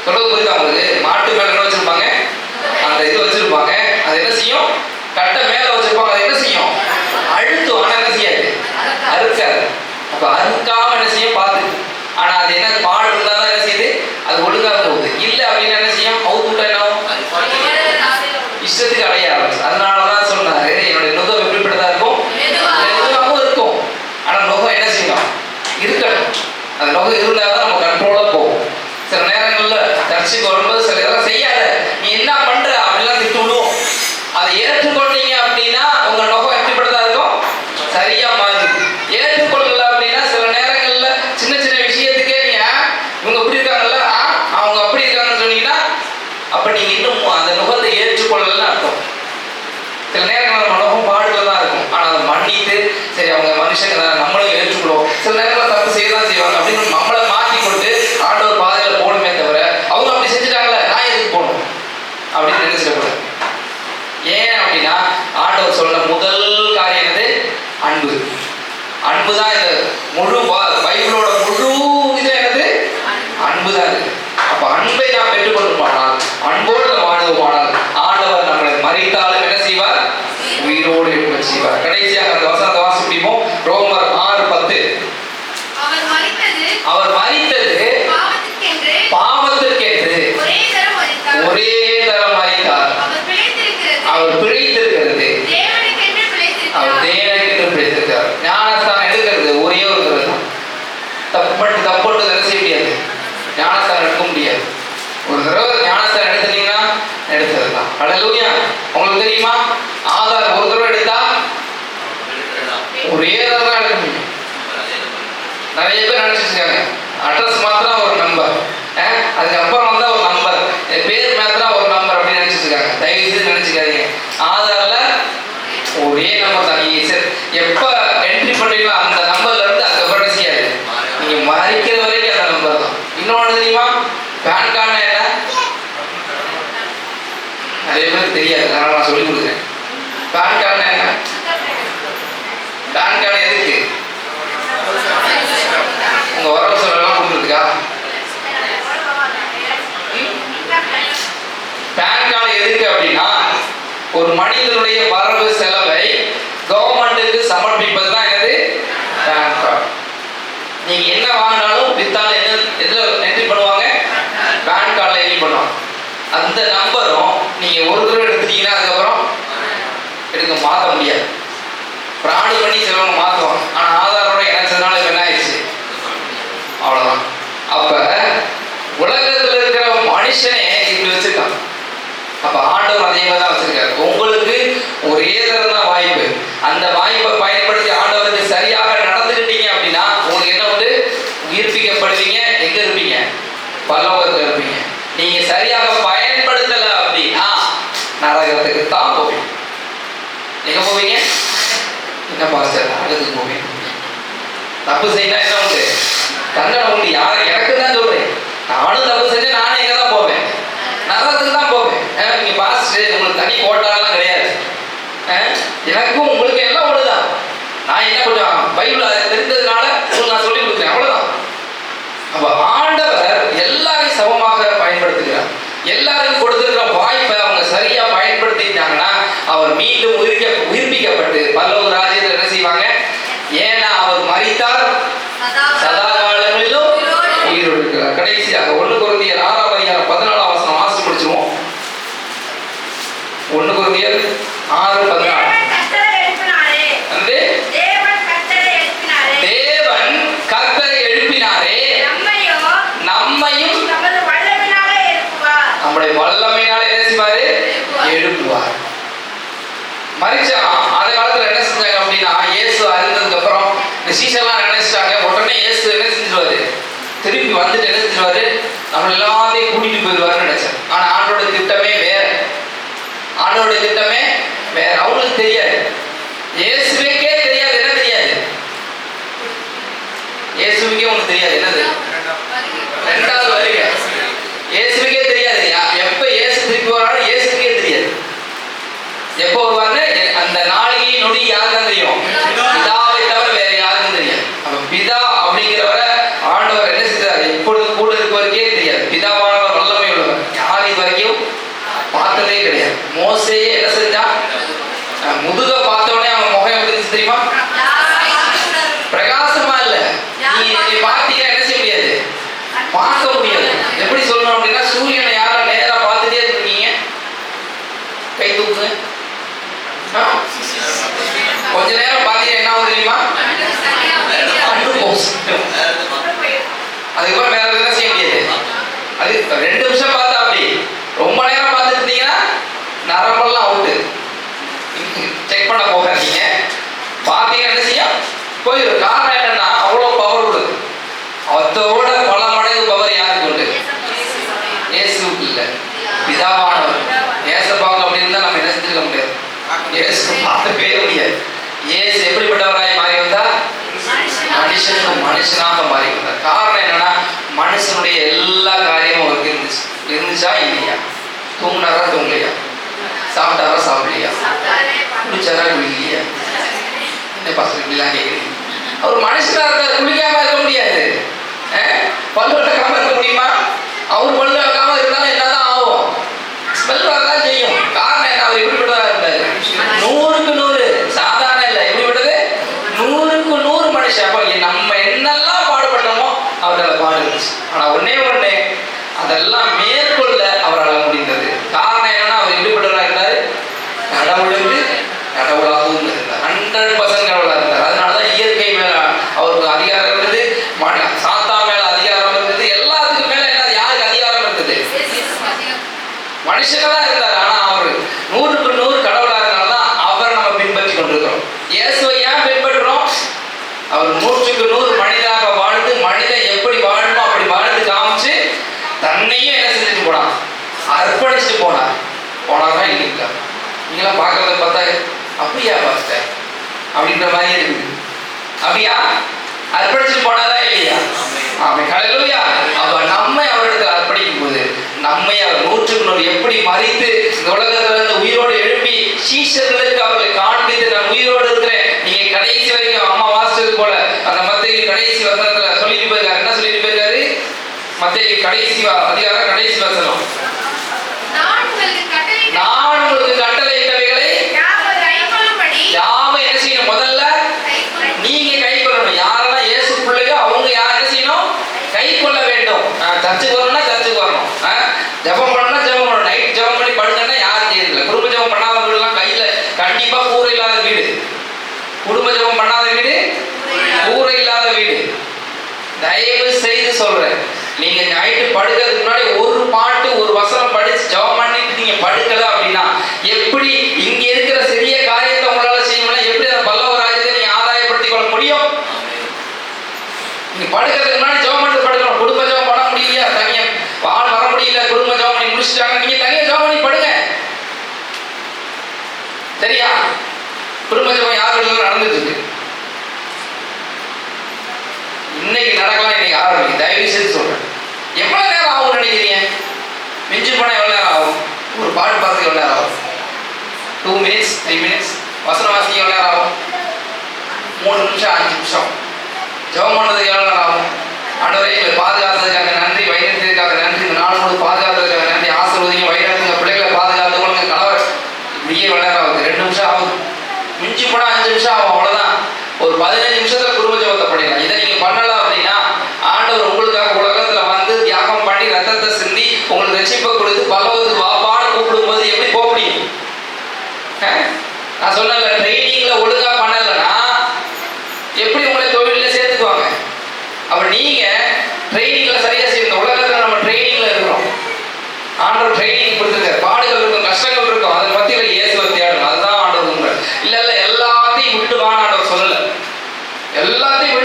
A: சொல்றது புரியுதா உங்களுக்கு? மாட்டு மேல என்ன வச்சிருப்பாங்க? அந்த இது வச்சிருப்பாங்க. அது என்ன செய்யும்? கட்டை மேல வச்சிருப்பாங்க. அது என்ன செய்யும்? அழுத்தும். ஆனா என்ன செய்யாது? அறுக்காது. அப்ப அறுக்காம என்ன செய்யும்? பார்த்து. ஆனா அது என்ன பாடு இருந்தாதான் என்ன செய்யுது? அது ஒழுங்கா போகுது. இல்ல அப்படின்னு என்ன செய்யும்? அவுத்து விட்டா என்ன ஆகும்? இஷ்டத்துக்கு அடைய ஆரம்பிச்சு. அதனாலதான் சொன்னாரு, என்னுடைய நுகம் எப்படிப்பட்டதா இருக்கும்? மெதுவாகவும் இருக்கும். ஆனா நுகம் என்ன செய்யணும்? இருக்கணும். அந்த நுகம் இருந்தாதான் நம்ம கண்ட்ரோலா போகும். சில நேரங்கள்ல சர்ச்சைக்கு வரும்போது சில இதெல்லாம் செய்யாத, நீ என்ன பண்ற அப்படிலாம் திட்டு விடுவோம். அதை ஏற்றுக்கொண்டீங்க அப்படின்னா உங்க நுகம் எப்படிப்பட்டதா இருக்கும்? சரியா மாறுது. ஏற்றுக்கொள்ளல அப்படின்னா சில நேரங்கள்ல சின்ன சின்ன விஷயத்துக்கே நீங்க இவங்க இப்படி இருக்காங்கல்ல, அவங்க அப்படி இருக்காங்கன்னு சொன்னீங்கன்னா அப்ப நீங்க இன்னும் அந்த நுகத்தை ஏற்றுக்கொள்ளலன்னு அர்த்தம். சில நேரங்கள் மனமும் பாடுல தான் இருக்கும். ஆனா அதை மன்னித்து சரி அவங்க மனுஷங்க தான், நம்மளும் ஏற்றுக்கொள்வோம். சில நேரங்களில் தப்பு செய்யதான் செய்வாங்க அப்படின்னு நம்மளை மாற்றி கொண்டு ஆண்டவர் பாதையில போகணுமே தவிர அவங்க அப்படி செஞ்சுட்டாங்கல்ல, நான் எதுக்கு போகணும் அப்படின்னு நினைச்சிடக்கூடாது. ஏன் அப்படின்னா ஆண்டவர் சொன்ன முதல் காரியம் என்னது? அன்பு. அன்பு தான் இந்த முழு பைபிளோட முழு இது என்னது? அன்பு தான் இருக்கு. அப்ப அன்பை நாம் பெற்றுக்கொள்ளுமானால், அன்போடு வாழ்வோமானால் ஆண்டவர் நம்மளை மறித்தாலும் என்ன செய்வார்? உயிரோடு இருக்க செய்வார். கடைசியாக அந்த வசனத்தை வாசி முடியுமோ? ரோமர் 6:10. அவர் மரித்தது பாவத்திற்கென்று ஒரே தரம் மரித்தார். அவர் பிழைத்திருக்கிறது. அவர் தேவனுக்கென்று பிழைத்திருக்கிறார். ஞானஸ்தானம் எடுக்கிறது ஒரே ஒரு தடவை தான். தப்பு என்ன செய்ய முடியாது? ஞானஸ்தானம் எடுக்க முடியாது. ஒரு தடவை ஞானஸ்தானம் எடுத்துட்டீங்கன்னா எடுத்தது தான். ஹல்லேலூயா. உங்களுக்கு தெரியுமா? ஆதார் ஒரு தடவை எடுத்தா ஒரே தடவை தான் எடுக்க முடியும். நிறைய பேர் நினைச்சிருக்காங்க அட்ரஸ் மாத்திரம் ஒரு நம்பர், அதுக்கப்புறம் வந்தா ஒரு நம்பர், பேர் மாத்திரம் ஒரு நம்பர் அப்படின்னு நினைச்சிருக்காங்க. தயவு செய்து நினைச்சுக்காதீங்க. ஆதார்ல ஒரே நம்பர் தான். நீங்க எப்ப என்ட்ரி பண்றீங்களோ அந்த நம்பர்ல இருந்து அதுக்கப்புறம் செய்யாது, நீங்க மறிக்கிற வரைக்கும் அந்த நம்பர் தான். இன்னொன்று தெரியுமா? பேன் கார்டு என்ன? நிறைய பேருக்கு தெரியாது, அதனால நான் சொல்லிக் கொடுக்குறேன். பேன் கார்டு என்ன? பேன் கார்டு எதுக்கு? உங்க வரவு செலவெல்லாம் கொடுக்குறதுக்கா? பேன் கார்டு எதுக்கு அப்படின்னா ஒரு மனிதனுடைய வரவு செலவை கவர்மெண்ட்டுக்கு சமர்ப்பிப்பது தான் என்னது? PAN card. நீங்க என்ன வாங்கினாலும் வித்தாலும் என்ன எதுல என்ட்ரி பண்ணுவாங்க? பேன் கார்டில் என்ட்ரி பண்ணுவாங்க. அந்த நம்பரும் நீங்க ஒரு தடவை எடுத்துட்டீங்கன்னா அதுக்கப்புறம் மாற்ற முடியாது. ஃப்ராடு பண்ணி சிலவங்க மாற்றுவாங்க. ஆனா ஆதாரோட இணைச்சதுனால என்ன ஆயிடுச்சு? அவ்வளவுதான். அப்ப உலகத்துல இருக்கிற மனுஷனே இப்படி வச்சிருக்கான். அப்ப ஆண்டவர் அதே மாதிரி தான் வச்சிருக்காரு. உங்களுக்கு ஒரே தடவை தான் வாய்ப்பு. அந்த வாய்ப்பை பயன்படுத்தி ஆண்டவருக்கு சரியாக நடந்துக்கிட்டீங்க அப்படின்னா உங்களுக்கு என்ன வந்து உயிர்ப்பிக்கப்படுவீங்க. எங்க இருப்பீங்க? பரலோகத்துல இருப்பீங்க. நீங்க சரியாக பயன்படுத்தல அப்படின்னா நரகத்துக்கு தான் போவீங்க. எங்க போவீங்க? என்ன பாஸ்டர்? நரகத்துக்கு போவீங்க. தப்பு செய்யலாம் என்ன உண்டு? தண்டனை உண்டு. யாரும் எனக்கு தான் சொல்றேன். நானும் தப்பு செஞ்சு நானும் எங்க தான் போவேன்? நரகத்துக்கு தான் போவேன். நீங்க பாஸ்டர் உங்களுக்கு தனி கோட்டாலாம் கிடையாது. எனக்கும் உங்களுக்கு எல்லாம் ஒண்ணுதான். நான் என்ன கொஞ்சம் பைபிள் தெரிந்ததுனால உங்களுக்கு நான் சொல்லி கொடுக்குறேன், அவ்வளவுதான். அப்ப ஆண்டவர் எல்லாரையும் சமமாக பயன்படுத்துகிறார். எல்லாருக்கும் கொடுத்திருக்கிற வாய்ப்பை அவங்க சரியா பயன்படுத்திட்டாங்கன்னா அவர் மீண்டும் உயிர்ப்பிக்கப்பட்டு பரலோக ராஜ்யத்தில் என்ன செய்வாங்க? ஏன்னா அவர் மரித்தார், சதா காலங்களிலும் உயிரோடு இருக்கிறார். கடைசியாக 1 கொரிந்தியர் 6:14 வாசித்து முடிச்சிருவோம். 1 கொரிந்தியர் 6:14. தேவன் கர்த்தரை எழுப்பினாரே, நம்மையும் நம்முடைய வல்லமையினாலே என்ன செய்வாரு? எழுப்புவார். மரிச்சா அந்த காலத்துல என்ன செஞ்சாங்க அப்படின்னா, இயேசு அறிந்ததுக்கு அப்புறம் சீசர்லாம் நினைச்சிட்டாங்க. உடனே இயேசு என்ன செஞ்சிருவாரு, திருப்பி வந்துட்டு என்ன செஞ்சிருவாரு, நம்ம எல்லாத்தையும் கூட்டிட்டு போயிடுவாருன்னு நினைச்சேன். ஆனா ஆண்டோட திட்டமே வேற. ஆண்டோட திட்டமே வேற. அவங்களுக்கு தெரியாது, இயேசுவுக்கே தெரியாது. என்ன தெரியாது? இயேசுவுக்கே ஒண்ணு தெரியாது. என்னது? ரெண்டாவது வருகை. இயேசுவுக்கே தெரியாது. எப்ப இயேசு திருப்பி வராலும் இயேசுக்கே தெரியாது. எப்போ வருவாங்க அந்த நாளைக்கு நொடி யாருக்கும் தெரியும்? பிதாவை தவிர வேற யாருக்கும் தெரியாது. அப்ப பிதா அப்படிங்கிறவரை ஆண்டவர் என்ன செய்தார், எப்பொழுது கூட இருக்கவருக்கே தெரியாது. பிதாவானவர் வல்லமை உள்ளவர், யார் இது வரைக்கும் பார்த்ததே கிடையாது. மோசேயே என்ன செஞ்சா, முதுக பார்த்தோடனே அவன் முகம் எப்படி இருந்துச்சு தெரியுமா? பிரகாசமா இல்ல. நீ பார்த்தீங்கன்னா என்ன செய்ய முடியாது, பார்க்க முடியாது. எப்படி சொல்லணும் அப்படின்னா, சூரியனை யாரா நேரா பார்த்துட்டே இருக்கீங்க, கை தூக்குங்க. கொஞ்ச நேரம் பாத்தீங்கன்னா என்ன ஆகும் தெரியுமா? அதுக்கப்புறம் வேற எதுவும் செய்ய முடியாது. அது 2 நிமிஷம் பார்த்தா அப்படி. ரொம்ப நேரம் பார்த்துட்டு இருந்தீங்கன்னா நரம்பெல்லாம் அவுட்டு. செக் பண்ண போகாதீங்க. பார்த்தீங்கன்னா என்ன செய்யும், போயிடும். காரணம் என்னன்னா, அவ்வளோ பவர் கொடுது. அதோட பல மடங்கு பவர் யாருக்கு உண்டு? இயேசுவுக்கு இல்லை, பிதாவானவர். ஏசப்பாவுக்கு அப்படி இருந்தா நம்ம என்ன செஞ்சிருக்க முடியாது, இயேசு பார்க்கவே முடியாது. இயேசு எப்படிப்பட்டவராய் மாறி வந்தார்? மனுஷனுக்கு மனுஷனாக மாறி வந்தார். காரணம் என்னன்னா, மனுஷனுடைய எல்லா காரியமும் அவருக்கு இருந்துச்சா இல்லையா? தூங்கினாரா தூங்கலையா? சாப்பிட்டாரா சாப்பிடலையா? குடிச்சாரா குடிக்கலையா? என்ன பசங்க இப்படிலாம் கேட்குறீங்க? அவர் மனுஷனா இருந்தார், குளிக்காம இருக்க முடியாது. பல்லு விளக்காம இருக்க முடியுமா? அவர் பல்லு விளக்காம இருந்தாலும் என்னதான் ஆகும், ஸ்மெல் வரதான் செய்யும். காரணம் என்ன, அவர் எப்படிப்பட்டதா இருந்தாரு? 100க்கு 100. சாதாரண இல்லை, எப்படிப்பட்டது? 100க்கு 100 மனுஷன். அப்போ நம்ம என்னெல்லாம் பாடுபட்டோமோ அவரால் பாடு இருந்துச்சு. ஆனா ஒன்னே ஒண்ணு, அதெல்லாம் மேற்கொள்ள அவரால் முடிந்தது. காரணம் என்னன்னா, அவர் எப்படிப்பட்டவராக இருந்தாரு? கடவுளுக்கு கடவுளாகவும் இருந்தார். 100% கடவுளாக இருந்தார். அதனாலதான் இயற்கை மேல அவருக்கு அதிகாரம் இருந்தது, சாத்தா மேல அதிகாரம் இருந்தது, எல்லாத்துக்கும் மேல என்ன, யாருக்கு அதிகாரம் இருந்தது? மனுஷனா தான் இருந்தார். ஆனா அவர் 100க்கு 100 கடவுளா இருந்தால்தான் அவரை நம்ம பின்பற்றி கொண்டிருக்கிறோம். இயேசுவை ஏன் பின்பற்றுறோம்? அவர் 100க்கு 100 மனிதனாக வாழ்ந்து, மனிதன் எப்படி வாழணுமோ அப்படி வாழ்ந்து காமிச்சு, தன்னையும் என்ன செஞ்சுட்டு போனார், அர்ப்பணிச்சுட்டு போனாரா இல்லைங்களா? நீங்களாம் பார்க்கறத பார்த்தா அப்படியா பாஸ்டர் அப்படின்ற மாதிரி இருக்குது. அப்படியா அர்ப்பணிச்சுட்டு போனாரா இல்லையா? ஆமென், ஹல்லேலூயா. அப்ப நம்ம அவரிடத்தில் அர்ப்பணிக்கும் போது நம்மை அவர் 100க்கு 100 எப்படி மரித்து இந்த உலகத்துல இருந்து உயிரோடு எழுப்பி சீஷர்களுக்கு அவர்களை காண்பித்து, நான் உயிரோடு இருக்கிறேன், நீங்க கடைசி வரைக்கும் அம்மா வாசிச்சது போல அந்த மத்தேயு கடைசி வசனத்துல சொல்லிட்டு போயிருக்காரு. என்ன சொல்லிட்டு போயிருக்காரு? மத்தேயு கடைசி அதிகாரம் கடைசி வசனம், நான் உங்களுக்கு கட்டளையிட்டவைகளை யாவை என்ன செய்யணும், முதல்ல நீங்க கை கொள்ளணும். யாரெல்லாம் இயேசு பிள்ளையோ அவங்க யார் என்ன செய்யணும், கை கொள்ள வேண்டும். சர்ச்சுக்கு வரணும்னா சர்ச்சுக்கு வரணும், ஜெபம் பண்ணணும்னா ஜெபம் பண்ணணும். நைட் ஜெபம் பண்ணி படுங்கன்னா யாரும் செய்யறதில்லை. குடும்ப ஜெபம் பண்ணாத வீடுலாம் கையில கண்டிப்பா கூரை இல்லாத வீடு, குடும்ப ஜெபம் பண்ணாத வீடு, கூரை இல்லாத வீடு. தயவு செய்து சொல்றேன், நீங்க நைட்டு படுக்கிறதுக்கு முன்னாடி ஒரு பாட்டு ஒரு வசனம் படிச்சு ஜெபம் பண்ணிட்டு நீங்க படுக்கல அப்படின்னா, எப்படி இங்க இருக்கிற சிறிய காரியத்தை உங்களால செய்ய முடியும், எப்படி அந்த பல்லவ ராஜ்யத்தை நீங்க ஆதாயப்படுத்திக் கொள்ள முடியும்? நீங்க படுக்கிறதுக்கு முன்னாடி ஜெபம் பண்ணிட்டு படுக்கணும். குடும்ப ஜெபம் பண்ண முடியலையா, தனியா ஆள் வர முடியல, குடும்ப ஜெபம் பண்ணி முடிச்சுட்டாங்க, நீங்க தனியா ஜெபம் பண்ணி படுங்க. சரியா? குடும்ப ஜெபம் யார் வீட்டுல நடந்துட்டு இருக்கு, இன்னைக்கு நடக்கலாம், இன்னைக்கு ஆரம்பிக்கும். தயவு செய்து சொல்றேன், எவ்வளவு நேரம் ஆகும் நினைக்கிறீங்க? மிஞ்சி போனா எவ்வளவு நேரம் ஆகும்? ஒரு பாட்டு பார்த்து எவ்வளவு நேரம் ஆகும்? 2 minutes 3 minutes. வசனம் வாசிக்க எவ்வளவு நேரம் ஆகும்? 3 நிமிஷம் 5 நிமிஷம். ஜெபம் பண்றதுக்கு எவ்வளவு நேரம் ஆகும்? ஆண்டவரே, எங்களை பாதுகாத்ததுக்காக நன்றி, வைரத்திற்காக நன்றி, இந்த நாள் முழு பாதுகாத்ததுக்காக நன்றி, ஆசீர்வதிங்க, வைரத்துங்க, பிள்ளைகளை பாதுகாத்து கொடுங்க, கணவர். இப்படியே எவ்வளவு நேரம் ஆகுது? 2 நிமிஷம் ஆகுது. மிஞ்சி போனா 5 நிமிஷம் ஆகும், அவ்வளவுதான். ஒரு 15 நிமிஷத்துல குடும்ப ஜெபத்தை பண்ணிடலாம். இதை நீங்க பண்ணலாம் அப்படின்னா, ஆண்டவர் உங்களுக்காக உலகத்துல வந்து தியாகம் பண்ணி ரத்தத்தை சிந்தி உங்களுக்கு ரட்சிப்பை கொடுத்து பரலோகத்துக்கு வாப்பான்னு கூப்பிடும் போது எப்படி போக முடியும்? நான் சொன்னல, ட்ரைனிங்ல ஒழுங்கா பண்ணலன்னா எப்படி உங்களை தொழில சேர்த்துக்குவாங்க? அப்ப நீங்க ட்ரைனிங்ல சரியா செய்யணும். உலகத்துல நம்ம ட்ரைனிங்ல இருக்கிறோம். ஆண்டவர் ட்ரைனிங் கொடுத்துருக்காரு. பாடுகள் இருக்கும், கஷ்டங்கள் இருக்கும், அதன் மத்தியில இயேசுவை தேடணும். அதுதான் ஆண்டவர் உண்மை. இல்ல எல்லாத்தையும் விட்டு வான்னு ஆண்டவர் சொல்லல. எல்லாத்தையும்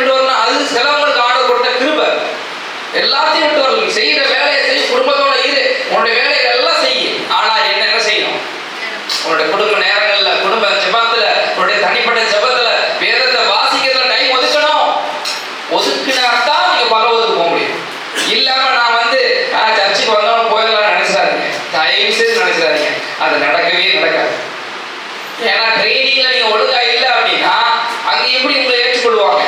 A: உங்களுடைய குடும்ப நேரங்கள்ல, குடும்ப ஜெபத்துல, உங்களுடைய தனிப்பட்ட ஜெபத்துல, வேதத்தை வாசிக்கிறதுல டைம் ஒதுக்கணும். ஒதுக்கினாத்தான் நீங்க பரலோகத்துக்கு போக முடியும். இல்லாம நான் சர்ச்சுக்கு வந்தவங்க போயிடலாம் நினைச்சிடாதீங்க, தயவு செய்து நினைச்சிடாதீங்க. அது நடக்கவே நடக்காது. ஏன்னா ட்ரைனிங்ல நீங்க ஒழுங்கா இல்லை அப்படின்னா அங்க எப்படி உங்களை ஏற்றுக்கொள்வாங்க?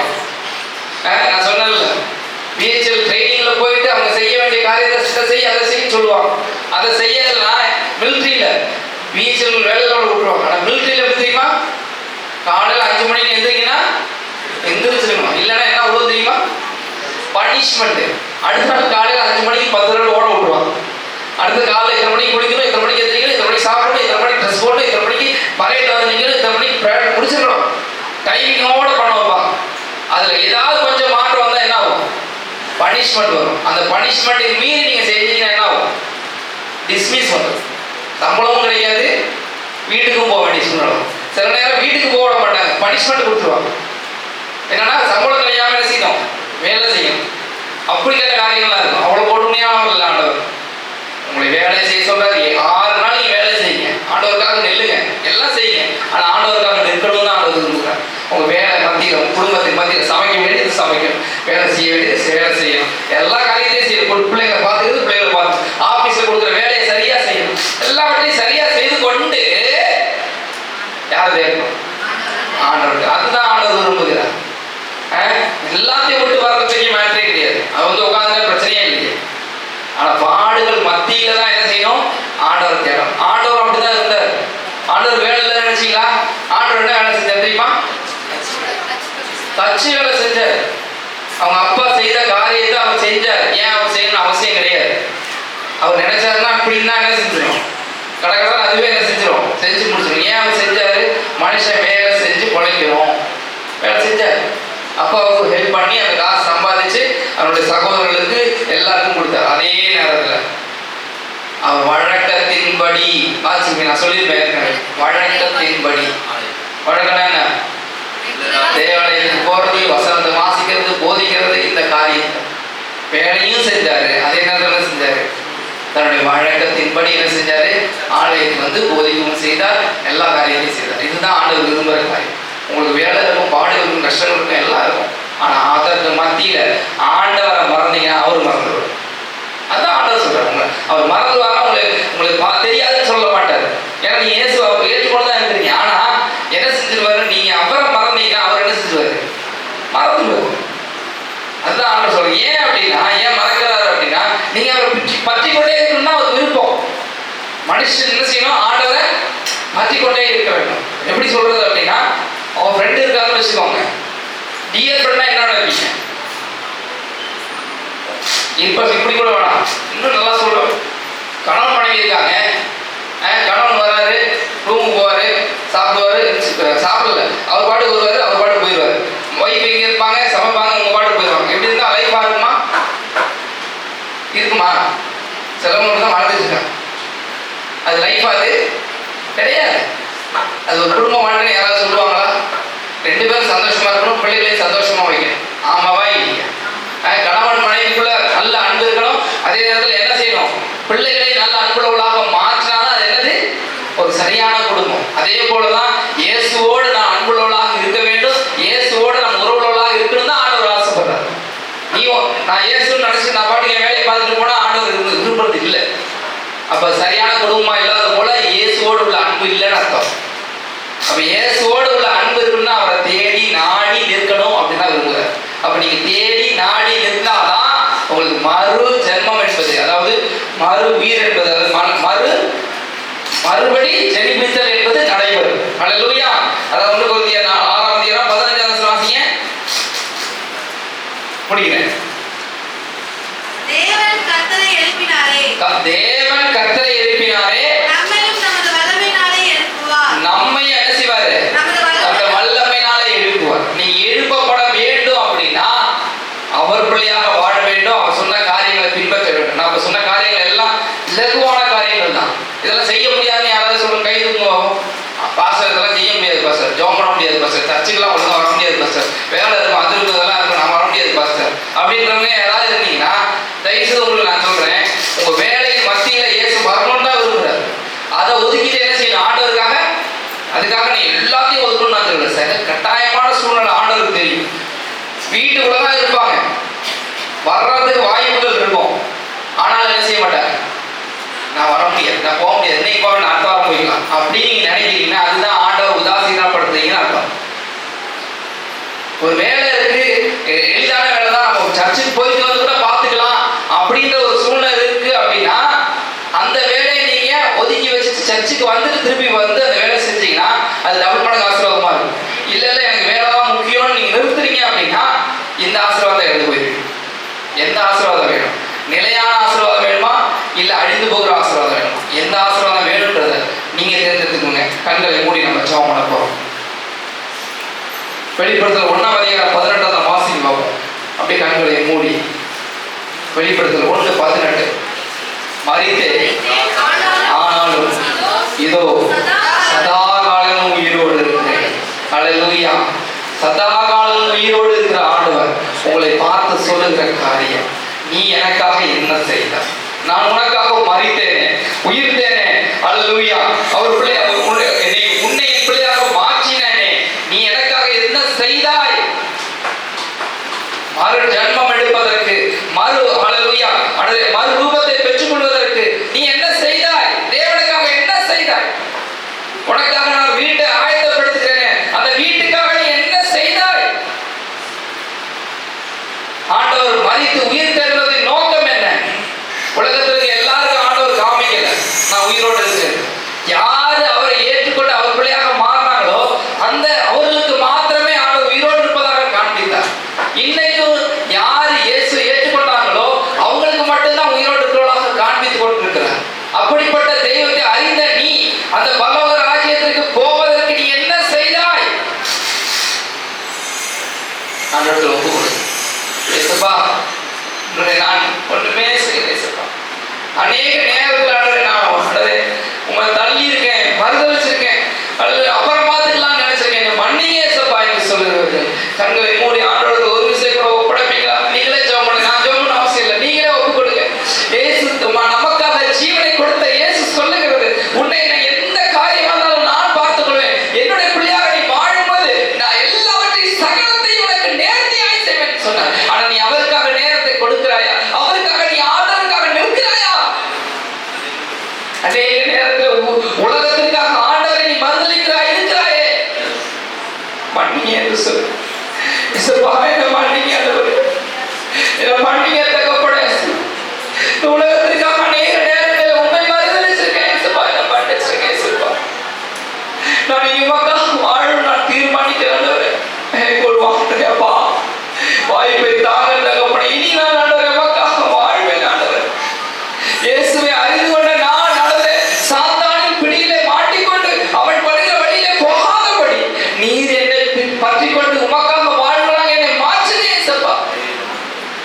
A: நான் சொன்னேன்ல, பிஹெச்எல் ட்ரைனிங்ல போயிட்டு அவங்க செய்ய வேண்டிய காரியத்தை செய்ய, அதை செய்ய சொல்லுவாங்க. அதை செய்யலாம். மிலிட்ரியில பிஹெச்எல் வேலையோட விட்டுருவாங்க. ஆனால் மிலிட்ரியில எப்படி தெரியுமா? காலையில் 5 மணிக்கு எந்திரிங்கன்னா எந்திரிச்சிருக்கணும். இல்லைன்னா என்ன உள்ள தெரியுமா? பனிஷ்மெண்ட். அடுத்த நாள் காலையில் 5 மணிக்கு 10 நாள் ஓட விட்டுருவாங்க. அடுத்த காலையில் 2 மணிக்கு குளிக்கணும், 2 மணிக்கு எந்திரிக்கணும், 2 மணிக்கு சாப்பிடணும், 2 மணிக்கு ட்ரெஸ் போடணும், 2 மணிக்கு பறையில வந்தீங்கன்னு 2 மணிக்கு ப்ரேயர் முடிச்சிடணும். டைமிங்கோட பண்ண வைப்பாங்க. அதுல ஏதாவது கொஞ்சம் மாற்றம் வந்தா என்ன ஆகும்? பனிஷ்மெண்ட் வரும். அந்த பனிஷ்மெண்ட் மீறி நீங்க செஞ்சீங்கன்னா என்ன ஆகும்? டிஸ்மிஸ் வரும். சம்பளமும் கிடையாது, வீட்டுக்கும் போக வேண்டிய சூழ்நிலை. சில நேரம் வீட்டுக்கு போக விட மாட்டாங்க, பனிஷ்மெண்ட் கொடுத்துருவாங்க. என்னன்னா சம்பளம் கிடையாம என்ன செய்யணும்? வேலை செய்யணும். அப்படிப்பட்ட காரியங்கள்லாம் இருக்கும். அவ்வளவு கொடுமையான இல்லை ஆண்டவர். உங்களை வேலை செய்ய சொல்றாரு. 6 நாள் நீங்க வேலை செய்யுங்க, ஆண்டவருக்காக நெல்லுங்க, எல்லாம் செய்யுங்க. ஆனா ஆண்டவருக்காக நிற்கணும் தான் ஆண்டவர் விரும்புகிறார். உங்க வேலை மத்தியில், உங்க குடும்பத்தின் மத்தியில் சமைக்க வேண்டியது சமைக்கணும், வேலை செய்ய வேண்டியது வேலை செய்யணும், எல்லா காரியத்தையும் செய்யணும். பிள்ளைங்களை பார்த்துக்கிறது, பிள்ளைகளை பார்த்து ஆபீஸ்ல கொடுக்குற வேலையை சரியா செய்யணும். எல்லாவற்றையும் சரியா செய்து கொண்டு யார் தேடணும்? ஆண்டவர். அதுதான் ஆண்டவர் விரும்புகிறார். எல்லாத்தையும் விட்டு வர்றது பெரிய மேட்டரே கிடையாது. அது உட்காந்து பிரச்சனையே இல்லையே. ஆனா பாடுகள் மத்தியில தான் என்ன செய்யணும்? ஆண்டவர் தேடணும். ஆண்டவர் அப்படிதான் இருந்தார். ஆண்டவர் வேலை இல்லை நினைச்சீங்களா? ஆண்டவர் என்ன வேலை செஞ்சார் தெரியுமா? தச்சு வேலை செஞ்சார். அவங்க அப்பா செய்த காரியத்தை அவர் செஞ்சார். ஏன் அவர் செய்யணும்னு அவசியம் கிடையாது. அவர் நினைச்சாருன்னா அப்படின்னா என்ன செஞ்சிடும்? கடற்கடன் அதுவே என்ன செஞ்சிடும்? செஞ்சு முடிச்சிடும். ஏன் அவர் செஞ்சாரு? மனுஷன் வேலை செஞ்சு பொழைக்கணும், வேலை செஞ்சார். அப்பாவுக்கு ஹெல்ப் பண்ணி அந்த காசு சம்பாதிச்சு அவருடைய சகோதரர்களுக்கு எல்லாருக்கும் கொடுத்தார். அதே நேரத்தில் அவர் வழக்கத்தின்படி வாசிங்க. நான் சொல்லியிருப்பேன், வழக்கத்தின்படி. வழக்கம்னா என்ன? தேவாலயத்துக்கு போறது, வசனத்தை வாசிக்கிறது, போதிக்கிறது, இந்த காரியத்தை வேலையும் செஞ்சாரு. அதே நேரத்தில் என்ன செஞ்சாரு? தன்னுடைய வழக்கத்தின்படி என்ன செஞ்சாரு? ஆலயத்துக்கு போதிக்கவும் செய்தார், எல்லா காரியத்தையும் செய்தார். இதுதான் ஆண்டவர் விரும்புகிற காரியம். உங்களுக்கு வேலை இருக்கும், பாடு இருக்கும், கஷ்டம் இருக்கும், எல்லாம் இருக்கும். ஆனா அதற்கு மத்தியில ஆண்டவரை மறந்தீங்கன்னா அவர் மறந்துடுவார். அதான் ஆண்டவர் சொல்றாரு. அவர் மறந்துவாரா? உங்களுக்கு தெரியாதுன்னு சொல்ல மாட்டாரு. ஏன்னா நீங்க இயேசு ஏற்றுக்கொண்டு தான் இருக்கிறீங்க. ஆனா என்ன செஞ்சிருவாரு? நீங்க அவரை மறந்தீங்கன்னா அவர் என்ன செஞ்சுவாரு? மறந்துடுவாரு. அதுதான் ஆண்டவர் சொல்றாரு. ஏன் அப்படின்னா, ஏன் மறக்கிறாரு அப்படின்னா, நீங்க அவரை பற்றி கொண்டே இருக்கணும்னா அவர் விருப்பம். மனுஷன் என்ன செய்யணும்? ஆண்டவரை பற்றி கொண்டே இருக்க வேண்டும். எப்படி சொல்றது அப்படின்னா, அவன் ஃப்ரெண்டு இருக்காங்கன்னு வச்சுக்கோங்க. டியர் ஃப்ரெண்டா என்ன நினைப்பீங்க? இப்ப இப்படி கூட வேணாம், இன்னும் நல்லா சொல்றோம். கணவன் மனைவி இருக்காங்க. கணவன் வராரு, ரூமுக்கு போவாரு, சாப்பிடுவாரு, சாப்பிடல அவர் பாட்டுக்கு வருவாரு, அவர் பாட்டுக்கு போயிடுவாரு. ஒய்ஃப் எங்க இருப்பாங்க, சமைப்பாங்க, உங்க பாட்டுக்கு போயிடுவாங்க. எப்படி இருந்தா லைஃப் இருக்குமா? இருக்குமா? சிலவங்க தான் வாழ்ந்துட்டு இருக்காங்க. அது லைஃப் அது கிடையாது. அது ஒரு குடும்பம் வாழ்க்கை யாராவது சொல்லுவாங்களா? 2 பேரும் சந்தோஷமா இருக்கணும், பிள்ளைகளையும் சந்தோஷமா வைக்கணும். ஆமாவா இல்லையா? கணவன் மனைவிக்குள்ள நல்ல அன்பு இருக்கணும். அதே நேரத்தில் என்ன செய்யணும்? பிள்ளைகளை நல்ல அன்புள்ளவர்களாக மாற்றினாதான் அது என்னது? ஒரு சரியான குடும்பம். அதே போலதான் இயேசுவோடு நான் அன்புள்ளவர்களாக இருக்க வேண்டும், இயேசுவோடு நான் உறவுள்ளவர்களாக இருக்கணும் தான் ஆண்டவர் ஆசைப்படுறாரு. நான் இயேசுன்னு நினைச்சு நான் பாட்டுக்கு என் வேலையை பார்த்துட்டு போனா ஆண்டவர் விரும்புறது இல்லை. அப்ப சரியான குடும்பமா இல்லாத போல இயேசுவோடு உள்ள அன்பு இல்லைன்னு அர்த்தம். அப்ப இயேசுவோடு உள்ள அன்பு இருக்குன்னா அவரை தேடி நாடி நிற்கணும் அப்படின்னு தான் விரும்புகிறார். அப்ப நீங்க தேடி நாடி நிற்காதான் உங்களுக்கு மறு ஜென்மம் என்பது, அதாவது மறு உயிர் என்பது, மறுபடி ஜெனிப்பித்தல் என்பது நடைபெறும். அல்லேலூயா. அதாவது 1 கொரிந்தியர் 6ஆம் அதிகாரம் 15ஆம் வசனம் வாசிங்க. முடிக்கிறேன்.
B: தேவன் கர்த்தரை எழுப்பினாரே, நம்மையும் நமது வல்லமையினாலே எழுப்புவார்.
A: நம்மை என்ன செய்வாரு? நமது வல்லமையினாலே எழுப்புவார். நீங்க எழுப்பப்பட வேண்டும் அப்படின்னா அவர் பிள்ளையாக வாழ வேண்டும், அவர் சொன்ன காரியங்களை பின்பற்ற வேண்டும். நம்ம சொன்ன காரியங்கள் எல்லாம் இலகுவான காரியங்கள் தான். இதெல்லாம் செய்ய முடியாதுன்னு யாராவது சொல்லுங்க, கை தூங்குவோம். பாஸ்டர் இதெல்லாம் செய்ய முடியாது பாஸ்டர், ஜெபம் பண்ண முடியாது பாஸ்டர், சர்ச்சுக்கெல்லாம் ஒழுங்காக வர முடியாது பாஸ்டர், வேலை இருக்கும், அது இருக்கிறதெல்லாம் இருக்கும், நம்ம வர முடியாது பாஸ்டர் அப்படின்றவங்க யாராவது இருந்தீங்கன்னா தயவுசெய்து உங்களுக்கு நான் சொல்றேன், உங்க வேலையின் மத்தியில இயேசு வரணும்னு தான் விரும்புறாரு. அதை ஒதுக்கிட்டு என்ன செய்யணும்? ஆண்டவருக்காக அப்படின்னு நீங்க நினைக்கிறீங்கன்னா அதுதான் ஆண்டவர் உதாசீனப்படுத்துறீங்கன்னு அர்த்தம். ஒரு வேலை இருக்கு, எளிதான வேலை தான், நம்ம சர்ச்சுக்கு போயிட்டு வந்து கூட பார்த்துக்கலாம் அப்படின்ற ஒரு சூழ்நிலை இருக்கு அப்படின்னா அந்த வேலையை நீங்க ஒதுக்கி வச்சுட்டு சர்ச்சுக்கு வந்துட்டு திருப்பி வந்து அந்த வேலை செஞ்சீங்கன்னா அது டபுள் மடங்கு ஆசீர்வாதமா இருக்கும். இல்ல இல்ல எனக்கு வேலை தான் முக்கியம்னு நீங்க நிறுத்துறீங்க அப்படின்னா இந்த ஆசீர்வாதம் இழந்து போயிருக்கு. எந்த ஆசீர்வாதம் வேணும்? நிலையான ஆசீர்வாதம் வேணுமா இல்ல அழிந்து போகிற ஆசீர்வாதம் வேணுமா? எந்த ஆசீர்வாதம் வேணும்ன்றத நீங்க தேர்ந்தெடுத்துக்கோங்க. கண்களை மூடி நம்ம ஜெபம் பண்ண போறோம். வெளிப்படுத்தல் 1:18 வாசிக்க பார்ப்போம். அப்படியே கண்களை மூடி வெளிப்படுத்தல் 1:18 மரித்தே ஆனாலும் இதோ சதா காலமும் உயிரோடு இருக்கிறேன். அல்லேலூயா. சதா காலம் உயிரோடு இருக்கிற ஆண்டவர் உங்களை பார்த்து சொல்லுகிற காரியம், நீ எனக்காக என்ன செய்தாய்? நான் உனக்காக மரித்தேனே, உயிர்த்தேனே. அல்லேலூயா. அவர் பிள்ளை உன்னை பிள்ளையாக மாற்றினேனே, நீ எனக்காக என்ன செய்தாய்? மறு ஜன்மம் எடுப்பதற்கு, அல்லேலூயா, மறு ரூபத்தை பெற்றுக் கொள்வதற்கு நீ என்ன செய்தாய்? தேவனுக்காக என்ன செய்தாய்? உனக்காக நான் வீட்டை ஆயத்தப்படுத்துகிறேனே, அந்த வீட்டுக்காக நீ என்ன செய்தாய்? ஆண்டவர் மரித்து உயிர் தெழுந்ததின் நோக்கம் என்ன? உலகத்திற்கு எல்லாருக்கும் ஆண்டவர் காமிக்கல நான் உயிரோடு இருக்கேன். யாரு அவரை ஏற்றுக்கொண்டு அவர் பிள்ளையாக மாறினாங்களோ அந்த அவர்களுக்கு மாத்திரமே ஆண்டவர் உயிரோடு இருப்பதாக காண்பித்தார். இன்னைக்கு யாரு இயேசு ஏற்றுக்கொண்டாங்களோ அவங்களுக்கு மட்டும்தான் உயிரோடு இருக்கிறவர்களாக காண்பித்துக் கொண்டிருக்கிறார். அப்படிப்பட்ட தெய்வத்தை அறிந்த நீ அந்த பரலோக ராஜ்யத்திற்கு போவதற்கு நீ என்ன செய்தாய்? ஆண்டவருக்கு ஒப்பு கொடு. இயேசுப்பா, நான் ஒன்றுமே செய்யலை. இயேசுப்பா, அநேக நேரத்தில் நான் உங்களை தள்ளி இருக்கேன், மறுதளிச்சிருக்கேன், அல்லது அப்புறம் பார்த்துக்கலாம் நினைச்சிருக்கேன், மன்னிங்க இயேசுப்பா என்று சொல்லுகிறவர்கள் கண்களை மூடி ஆண்டவருக்கு ஒரு விஷயம் கூட ஒப்படைப்பீங்களா? நீங்களே ஜெபம் பண்ணுங்க. நான் ஜெபம் பண்ண அவசியம் இல்லை, நீங்களே ஒப்பு கொடுங்க. இயேசு நமக்காக ஜீவனை கொடுத்த இயேசு சொல்லுகிறது, உன்னை நான் எந்த காரியம் வந்தாலும் நான் பார்த்துக் கொள்வேன். என்னுடைய பிள்ளையாக நீ வாழும்போது நான் எல்லாவற்றையும் சகலத்தையும் உனக்கு நேர்த்தியாய் செய்வேன் சொன்னார். ஆனா நீ அவருக்காக நேரத்தை கொடுக்கிறாயா? அவருக்காக நீ ஆண்டவருக்காக நிற்கிறாயா? அநேக நேரத்தில் உலகத்திற்காக ஆண்டவரை நீ மறுதலிக்கிறாய், இருக்கிறாயே. மன்னிங்க என்று சொல்லு. என்ன மன்னிங்க ஆண்டவரே, என்ன மன்னிங்க தகப்பனே. உலகத்திற்காக அநேக நேரங்களில் உண்மை மறுதலிச்சிருக்கேன். என்ன மன்னிச்சிருக்கேன். நான் இவக்காக வாழும் நான் தீர்மானிக்கிறேன். வாய்ப்பா வாய்ப்பை தாங்க தகப்பனே. இனி நான் ஆண்டவரே உமக்காக வாழ்வேன். ஆண்டவரே இயேசுவை அறிந்து கொண்ட நான் ஆண்டவரே சாத்தானின் பிடியிலே மாட்டிக்கொண்டு அவன் படுகிற வழியிலே போகாதபடி நீர் என்னை பற்றி கொண்டு உமக்காக வாழ்வதாக என்னை மாற்றுங்க இயேசுப்பா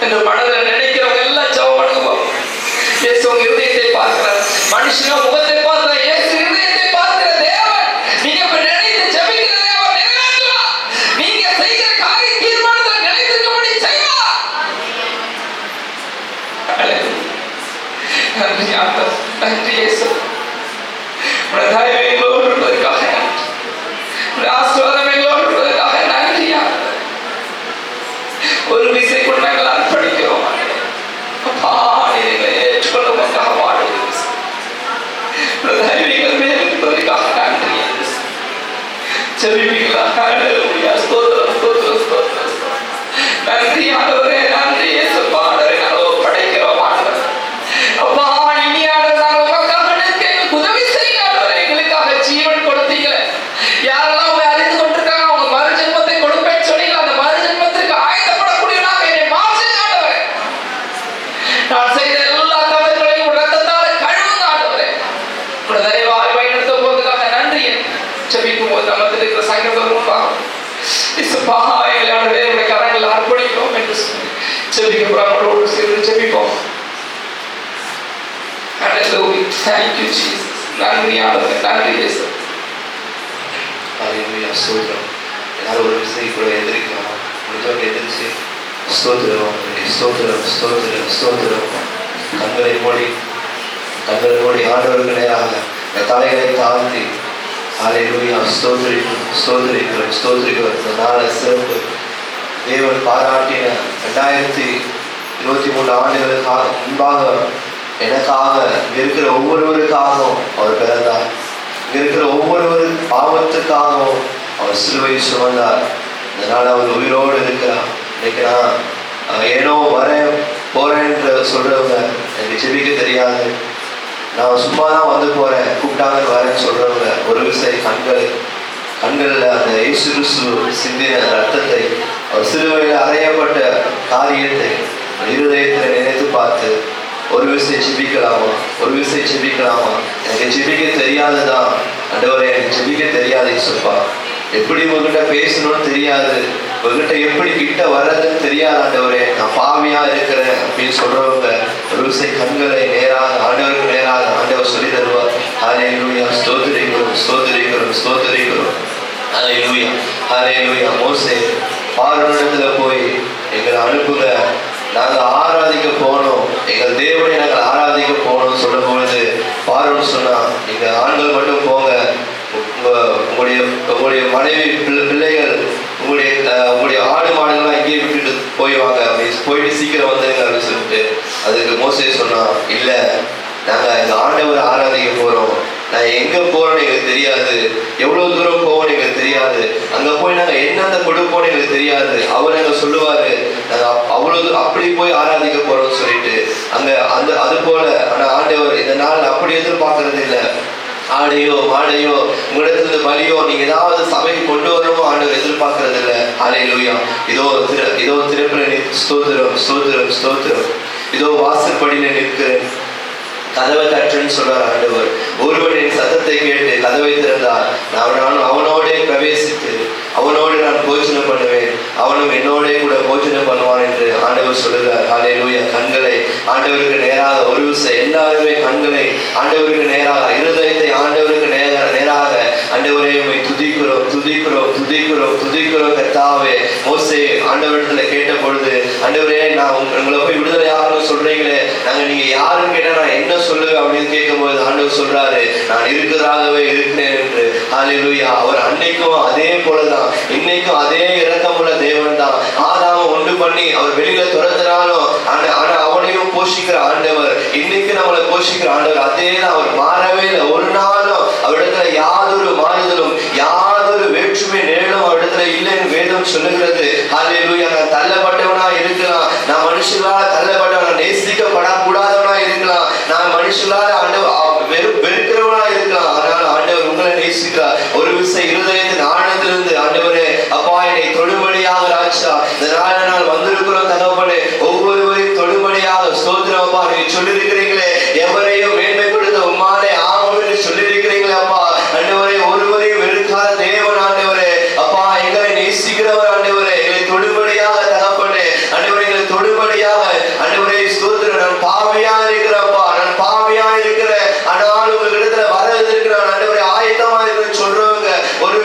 A: என்று மனதில் நினைக்கிறவங்க எல்லாம் ஜெபம் பண்ணுங்க. இயேசு உங்க இருதயத்தை பார்க்கிறார். மனுஷனோ முகத்தை பார்க்கிறார், இயேசு இருதயத்தை பார்க்கிற தேவன். நீங்க இப்ப நினைத்து ஜெபிக்கிற தேவன் நிறைவேற்றுவார். நீங்க செய்கிற காரிய தீர்மானத்தில் நினைத்திருக்கபடி செய்வார். நன்றி ஆண்டவர், நன்றி இயேசு. உடைய தயவு எங்களோடு இருப்பதற்காக நன்றி. உடைய ஆசீர்வாதம் எங்களோடு இருப்பதற்காக நன்றி ஆண்டவர். ஒரு விசை கொண்டு நாங்கள் அர்ப்பணிக்கிறோம். அப்பா, நீர் எங்களை ஏற்றுக்கொள்வதற்காக வாழ்கிறோம். உடைய தயவு எங்கள் மேல் இருப்பதற்காக நன்றி. ஜெபிப்பீங்களா? ஹல்லேலூயா. ஸ்தோத்திரம், ஸ்தோத்திரம், ஸ்தோத்திரம். நன்றி ஆண்டவரே, நன்றி இயேசுப்பா. நாங்கள் ஒப்படைக்கிறோம் ஆண்டவர். அப்பா, இனி ஆண்டவர் நாங்கள் உமக்காக நிற்க எங்களுக்கு உதவி செய்யுங்க ஆண்டவரே. எங்களுக்காக ஜீவன் கொடுத்தீங்களே. யாரெல்லாம் உங்களை அறிந்து கொண்டிருக்காங்க, அவங்க மறு ஜென்மத்தை கொடுப்பேன்னு சொன்னீங்களா, அந்த மறு ஜென்மத்திற்கு ஆயத்தப்படக்கூடியவனாக என்னை மாற்றுங்க ஆண்டவரே. நான் செய்த எல்லா தவறுகளையும் ரத்தத்தால் கழுவுங்க ஆண்டவரே. உடைய தயவாய் வழிநடத்த போவதற்காக நன்றி. ஜெபிக்கும் போது நம்மத்தில் இருக்கிற சங்கடம் உண்டாகும். இயேசுப்பா, எங்களை ஆண்டவரே உடைய கரங்களில் அர்ப்பணிக்கிறோம் என்று சொல்லி ஜெபிக்கிறோம். சேர்ந்து ஜெபிப்போம். Hallelujah. Thank you, Jesus. நன்றி ஆண்டவரே, நன்றி இயேசு.
C: ஹல்லேலூயா. ஸ்தோத்திரம். எல்லாரும் ஒரு விஷயம் கூட எதிர்க்கலாம். முடிஞ்சவங்க எதிர்த்து ஸ்தோத்திரம், ஸ்தோத்திரம், ஸ்தோத்திரம், ஸ்தோத்திரம். கண்களை மூடி ஆண்டவருக்கு நேராக தலைகளை தாழ்த்தி ஹல்லேலூயா ஸ்தோத்திரிக்கிறோம், ஸ்தோத்திரிக்கிறோம், ஸ்தோத்திரிக்கிறோம். இந்த நாளை சிறப்பு தேவன் பாராட்டின 2023 ஆண்டுகளுக்காக முன்பாக எனக்காக இருக்கிற ஒவ்வொருவருக்காகவும் அவர் பிறந்தார். இங்க இருக்கிற ஒவ்வொரு பாவத்துக்காகவும் அவர் சிலுவை சுமந்தார். அதனால அவர் உயிரோடு இருக்கிறார். இன்னைக்கு நான் ஏனோ வரேன் போறேன் என்று சொல்றவங்க, எனக்கு ஜெபிக்க தெரியாது, நான் சும்மா தான் வந்து போறேன், கூப்பிட்டாங்க வரேன்னு சொல்றவங்க, ஒரு விசை கண்களில் அந்த இயேசு கிறிஸ்து சிந்தின ரத்தத்தை, அவர் சிலுவையில் அறையப்பட்ட காரியத்தை இருதயத்தில் நினைத்து பார்த்து ஒரு விசை ஜெபிக்கலாமா? ஒரு விசை ஜெபிக்கலாமா? எனக்கு ஜெபிக்க தெரியாதுதான் ஆண்டவரே, எனக்கு ஜெபிக்க தெரியாது இயேசுப்பா, எப்படி உங்ககிட்ட பேசணும்னு தெரியாது, உங்ககிட்ட எப்படி கிட்ட வர்றதுன்னு தெரியாது ஆண்டவரே, நான் பாவியா இருக்கிறேன் அப்படின்னு சொல்றவங்க ஒரு விசை கண்களை நேராக ஆண்டவருக்கு நேராக ஆண்டவர் சொல்லி தருவார். ஹல்லேலூயா, ஸ்தோத்திரிக்கிறோம், ஸ்தோத்திரிக்கிறோம், ஸ்தோத்திரிக்கிறோம். ஹல்லேலூயா, ஹல்லேலூயா. மோசே பார்வோனிடத்துல போய் எங்களை அனுப்புங்க, நாங்கள் ஆராதிக்க போனோம், எங்கள் தேவனை நாங்கள் ஆராதிக்க போனோம் சொல்லும் பொழுது பார்வோன் சொன்னா, நீங்க ஆண்கள் மட்டும் போங்க, உங்களுடைய மனைவி பிள்ளைகள் உங்களுடைய ஆடு மாடுகள்லாம் இங்கேயே விட்டுட்டு போய்வாங்க, போயிட்டு சீக்கிரம் வந்துருங்க அப்படின்னு சொல்லிட்டு, அதுக்கு மோசே சொன்னா, இல்ல நாங்க எங்க ஆண்டவரை ஆராதிக்க போறோம், நான் எங்க போறோம்னு எங்களுக்கு தெரியாது, எவ்வளவு தூரம் போவோம்னு எங்களுக்கு தெரியாது, அங்க போய் நாங்க என்னென்ன கொடுப்போம்னு எங்களுக்கு தெரியாது, அவர் எங்க சொல்லுவாரு நாங்க அவ்வளவு அப்படி போய் ஆராதிக்க போறோம்னு சொல்லிட்டு அங்க அது போல. ஆனா ஆண்டவர் இந்த நாள் அப்படி எதிர்பார்க்கறது இல்லை. ஆடையோ மாடையோ உங்களிடத்துல பலியோ நீங்க ஏதாவது சபைக்கு கொண்டு வரணுமோ ஆண்டவர் எதிர்பார்க்கறது இல்லை. ஹல்லேலூயா. இதோ திறப்புல ஸ்தோத்திரம், ஸ்தோத்திரம், ஸ்தோத்திரம். இதோ வாசற்படியில நிற்கிறேன், கதவை தட்டுன்னு சொல்றார் ஆண்டவர். ஒருவன் என் சத்தத்தை கேட்டு கதவை திறந்தார், நான் அவனோடே பிரவேசித்து அவனோடு நான் போஜனம் பண்ணுவேன், அவனும் என்னோடே கூட போஜனம் பண்ணுவான் என்று ஆண்டவர் சொல்லுகிறார். ஹல்லேலூயா. கண்களை ஆண்டவருக்கு நேராக ஒரு விஷயம், எல்லாருமே கண்களை ஆண்டவருக்கு நேராக, இருதயத்தை ஆண்டவருக்கு நேராக ஆண்டவரே உம்மை துதிக்கிறோம், துதிக்கிறோம், துதிக்கிறோம், துதிக்கிறோம் கர்த்தாவே. மோசே ஆண்டவரிடத்துல கேட்ட பொழுது, ஆண்டவரே நான் உங்களை போய் விடுதலை ஆகணும்னு சொல்றீங்களே, நாங்க நீங்க யாருன்னு கேட்டா நான் என்ன சொல்லுவேன் அப்படின்னு கேட்கும்போது ஆண்டவர் சொல்றாரு, நான் இருக்கிறதாகவே இருக்கிறேன் என்று. ஹல்லேலூயா. அவர் அன்னைக்கும் அதே போலதான், இன்னைக்கும் அதே இரக்கமுள்ள தேவன் தான். ஆதாம உண்டு பண்ணி அவர் வெளியில துரத்தினாலும் ஆனா அவனையும் போஷிக்கிற ஆண்டவர், இன்னைக்கு நம்மளை போஷிக்கிற ஆண்டவர் அதே தான். அவர் மாறவே இல்லை. ஒரு நாளும் அவரிடத்துல யாதொரு மாறுதலும் யாதொரு வேற்றுமை நேரம் அவரிடத்துல இல்லைன்னு வேதம் சொல்லுகிறது. ஹல்லேலூயா. நான் தள்ளப்பட்டவனா இருக்கலாம், நான் மனுஷங்களால தள்ளப்பட்டவனா, நேசிக்கப்படக்கூடாதவனா இருக்கலாம், நான் மனுஷங்களால வெறுக்கிறவனா இருக்கலாம், ஆனால் ஆண்டவர் உங்களை நேசிக்கிறார். ஒரு விசை இருதயத்தின் ஆழத்திலிருந்து ஆண்டவரே அப்பா என்னை தொடுபடியாக ராஜா, இந்த நாள் வந்திருக்கிறோம் தகப்பனே, ஒவ்வொருவரையும் தொடுபடியாக ஸ்தோத்திரம் அப்பா. நீங்க சொல்லியிருக்கிறீங்களே எவரையும் மேன்மை கொடுத்த உம்மாலே ஆமாம் என்று சொல்லியிருக்கிறீங்களே அப்பா. ஆண்டவரே ஒருவரையும் வெறுக்காத தேவன் ஆண்டவரே அப்பா, எங்களை நேசிக்கிறவர் ஆண்டவரே, எங்களை தொடுபடியாக தகப்பனே ஆண்டவரே, எங்களை தொடுபடியாக ஆண்டவரே ஸ்தோத்திரம். நான் பாவியா இருக்கிறப்பா, நான் பாவியா இருக்கிறேன், ஆனால் உங்க இடத்துல வர இருக்கிறான் ஆண்டவரே, ஆயத்தமா இருக்கிறேன்னு சொல்றவங்க ஒரு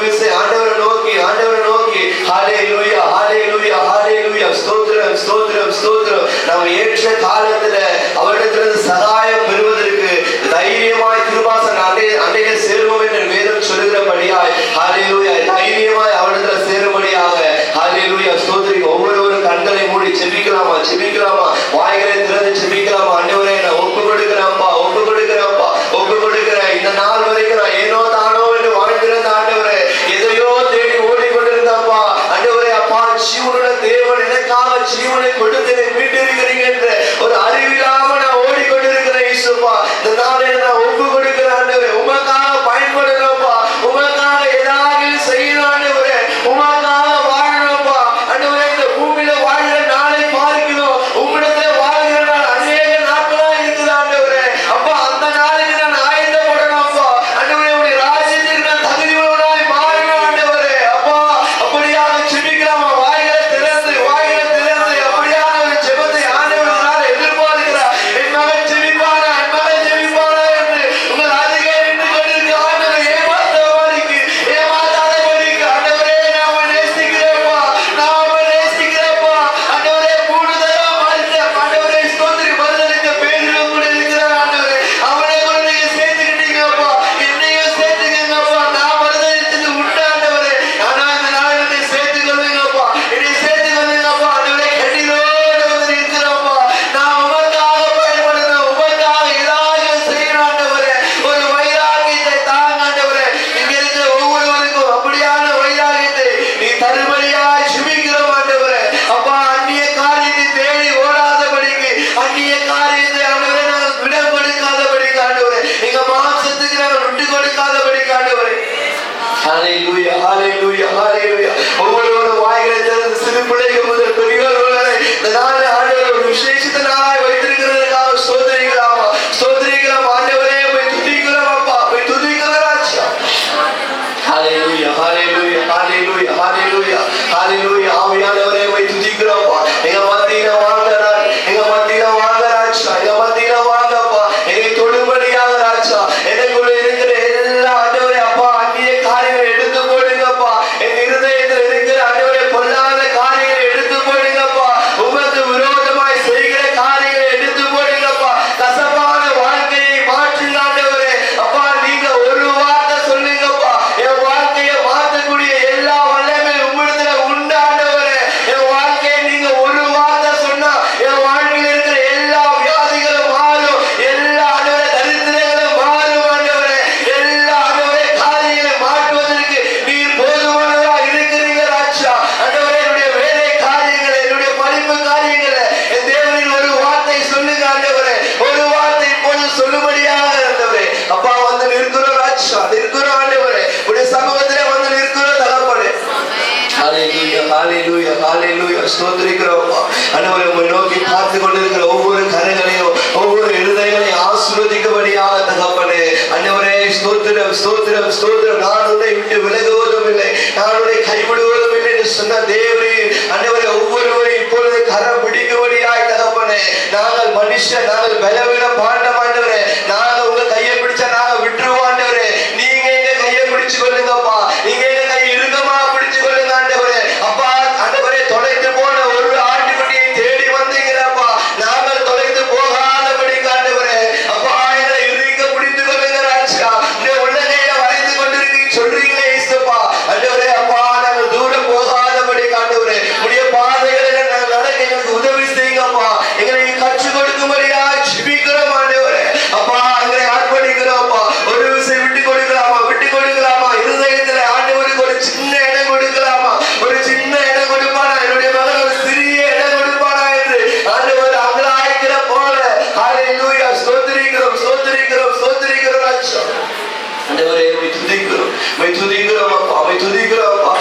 C: ஹalleluya ஹalleluya ஹalleluya. ஒவ்வொருவரும் வாய்களை திறந்து சிறு பிள்ளைகள் முதல் பெரியவர்கள் வரை இந்த நாளில் ஆண்டவர் ஒரு விசேஷித்த நாளாய் வைத்திருக்கிறதற்காக ஸ்தோத்திரிக்கலாமா ஸ்தோத்திரிக்கலாம். ஆண்டவரே உம்மை துதிக்கிறோம் அப்பா, உம்மை துதிக்கிறோம் ராஜா. ஹalleluya ஹalleluya ஹalleluya ஹalleluya ஹalleluya. ஆவியானவரே உம்மை துதிக்கிறோம் அப்பா. எங்க மத்தியில வாங்க எங்க மத்தியில வாங்க ராஜா, எங்க மத்தியில வாங்க அப்பா. எங்களை தொடும்படியாக ராஜா, எனக்குள்ள இருக்கிற எல்லா ஆண்டவரே அப்பா அந்நிய காரியங்களை எடுத்து போடுங்கப்பா. என் இருதயத்தில் இருக்கிற ஆண்டவரே பொல்லாத காரியங்களை எடுத்து போடுங்கப்பா. உமக்கு விரோதமாய் செய்கிற காரியங்களை எடுத்து போடுங்கப்பா. கசப்பான வாழ்க்கையை மாற்றுங்க ஆண்டவரே அப்பா. நீங்க ஒரு வார்த்தை சொல்லுங்கப்பா, என் வாழ்க்கையை மாற்றக்கூடிய எல்லா வல்லமை உம்மிடத்துல உண்டு ஆண்டவரே. என் வாழ்க்கையை நீங்க ஒரு வார்த்தை சொன்னா என் வாழ்க்கையில் இருக்கிற எல்லா வியாதிகளும் மாறும், எல்லா ஆண்டவரே தரித்திரங்களும் மாறும் ஆண்டவரே. எல்லா ஆண்டவரே காரியங்களை மாற்றுவதற்கு நீர் போதுமானவரா இருக்கிறீங்க ராஜா. ஆண்டவரே என்னுடைய வேலை காரியங்களை, என்னுடைய படிப்பு காரியங்களை என் தேவனின் ஒரு வார்த்தை சொல்லுங்க ஆண்டவரே. ஒரு வார்த்தை இப்போது சொல்லும்படியாக ஆண்டவரே அப்பா வந்து நிற்கிறோம் ராஜா, நிற்கிறோம் ஆண்டவரே. உடைய சமூகத்திலே வந்து நிற்கிறோம் தகப்பனே. ஹalleluya ஹalleluya ஹalleluya. ஸ்தோத்திரிக்கிறோம் ஆண்டவரே. உம்மை நோக்கி பார்த்து கொண்டிருக்கிற ஒவ்வொரு கரங்களையும் ஒவ்வொரு இருதயங்களையும் ஆசீர்வதிக்கும்படியாக தகப்பனே ஆண்டவரே. ஸ்தோத்திரம் ஸ்தோத்திரம் ஸ்தோத்திரம். நான் உன்னை விட்டு விலகுவதும் இல்லை, நான் உன்னை கைவிடுவதும் இல்லை என்று சொன்ன தேவரே ஆண்டவரே ஒவ்வொருவரையும் இப்பொழுது கரம் பிடிக்கும்படியாய் தகப்பனே. நாங்கள் மனுஷன், நாங்கள் பலவீன பாண்டம் ஆண்டவரே. நாங்கள் உங்க கையை பிடிச்சா நாங்க விட்டுருவோம் ஆண்டவரே. நீங்க எங்க கையை பிடிச்சு கொள்ளுங்கப்பா, நீங்க எங்க கையை இறுக்கமா பிடிச்சு கொள்ளுங்க ஆண்டவரே அப்பா. ஆண்டவரே தொலைந்து போன ஒரு ஆட்டுக்குட்டியை தேடி வந்தீங்களப்பா. நாங்கள் தொலைந்து போகாதபடி ஆண்டவரே அப்பா எங்களை இறுக்க பிடித்து கொள்ளுங்க ராஜா. இந்த உள்ளங்கையில வரைந்து கொண்டிருக்கீங்க சொல்றீங்களே இயேசுப்பா. ஆண்டவரே அப்பா நாங்கள் தூரம் போகாதபடி ஆண்டவரே உடைய பாதைகளை நாங்கள் நடக்க எங்களுக்கு உதவி செய்யுங்கப்பா. எங்களை கற்றுக் கொடுக்கும்படியா ஜெபிக்கிறோம் ஆண்டவரே அப்பா. எங்களை அர்ப்பணிக்கிறோம்ப்பா. ஒரு விஷயம் விட்டு கொடுக்கலாமா, விட்டு கொடுக்கலாமா. இருதயத்துல ஆண்டவருக்கு ஒரு சின்ன இடம் கொடுக்கலாமா, ஒரு சின்ன இடம் கொடுப்பானா. என்னுடைய மகன் ஒரு சிறிய இடம் கொடுப்பானா என்று ஆண்டவர் அங்கலாய்க்கிற போல ஹalleluya. ஸ்தோத்திரிக்கிறோம் ஸ்தோத்திரிக்கிறோம் ஸ்தோத்திரிக்கிறோம் ராஜா. ஆண்டவரே உம்மை துதிக்கிறோம், உம்மை துதிக்கிறோம் அப்பா, உம்மை துதிக்கிறோம் அப்பா.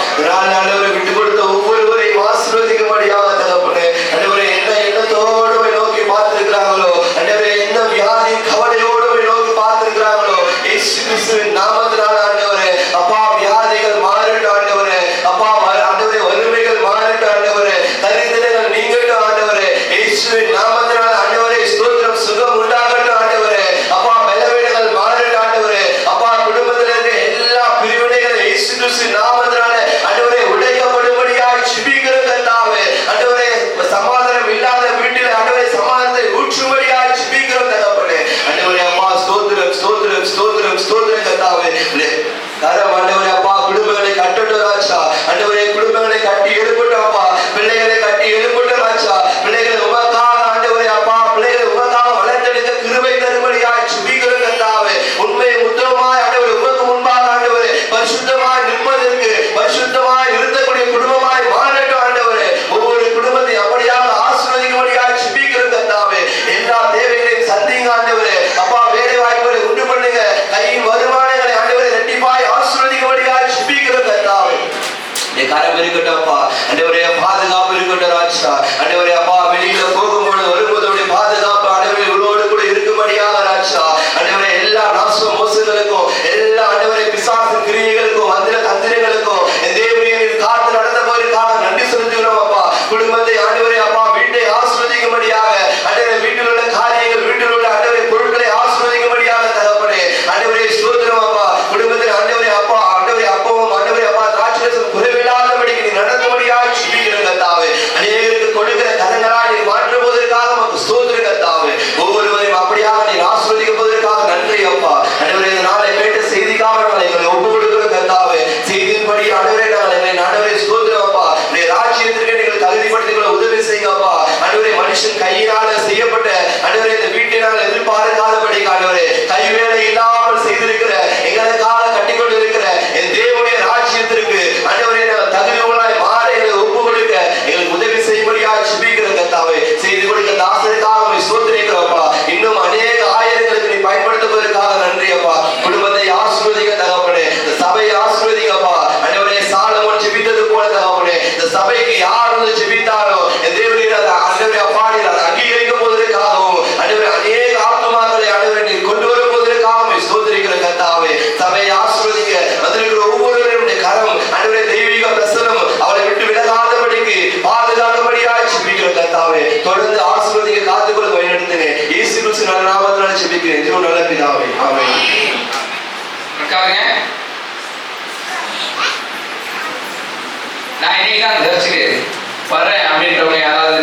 C: ஆண்டவரை விட்டு கொடுத்த ஒவ்வொருவரையும் ஆசீர்வதிக்கும்படியாக தகப்பனே ஆண்டவரே. என்ன எண்ணத்தோடு உம்மை நோக்கி பார்த்திருக்கிறாங்களோ ஆண்டவரே, என்ன வியாதி கவலையோடு உம்மை நோக்கி பார்த்திருக்கிறாங்களோ இயேசு கிறிஸ்துவின் நாமத்தினால் ஆண்டவரே அப்பா வியாதிகள் மாறட்டும் ஆண்டவரே அப்பா. ஆண்டவரே வறுமைகள் மாறட்டும் ஆண்டவரே, தரித்திரங்கள் நீங்கட்டும் ஆண்டவரே இயேசுவின் நாமத்தினால் ஆண்டவரே. ஸ்தோத்திரம். சுகம் உண்டாகட்டும் ஆண்டவரே அப்பா. பலவீனங்கள் மாறட்டும் ஆண்டவரே அப்பா. குடும்பத்தில் இருக்கிற எல்லா பிரிவினைகளை கர்த்தாவே. தொடர்ந்து ஆசீர்வதிங்க, காத்துக்கொள்ள வழிநடத்துங்க. இயேசு கிறிஸ்து நல்ல நாமத்தினால ஜெபிக்கிறேன் ஜீவ நல்ல பிதாவே, ஆமென்.
A: உட்காருங்க. நான் இன்னைக்கு தான் சர்ச்சுக்கு வர்றேன் அப்படின்றவங்க யாராவது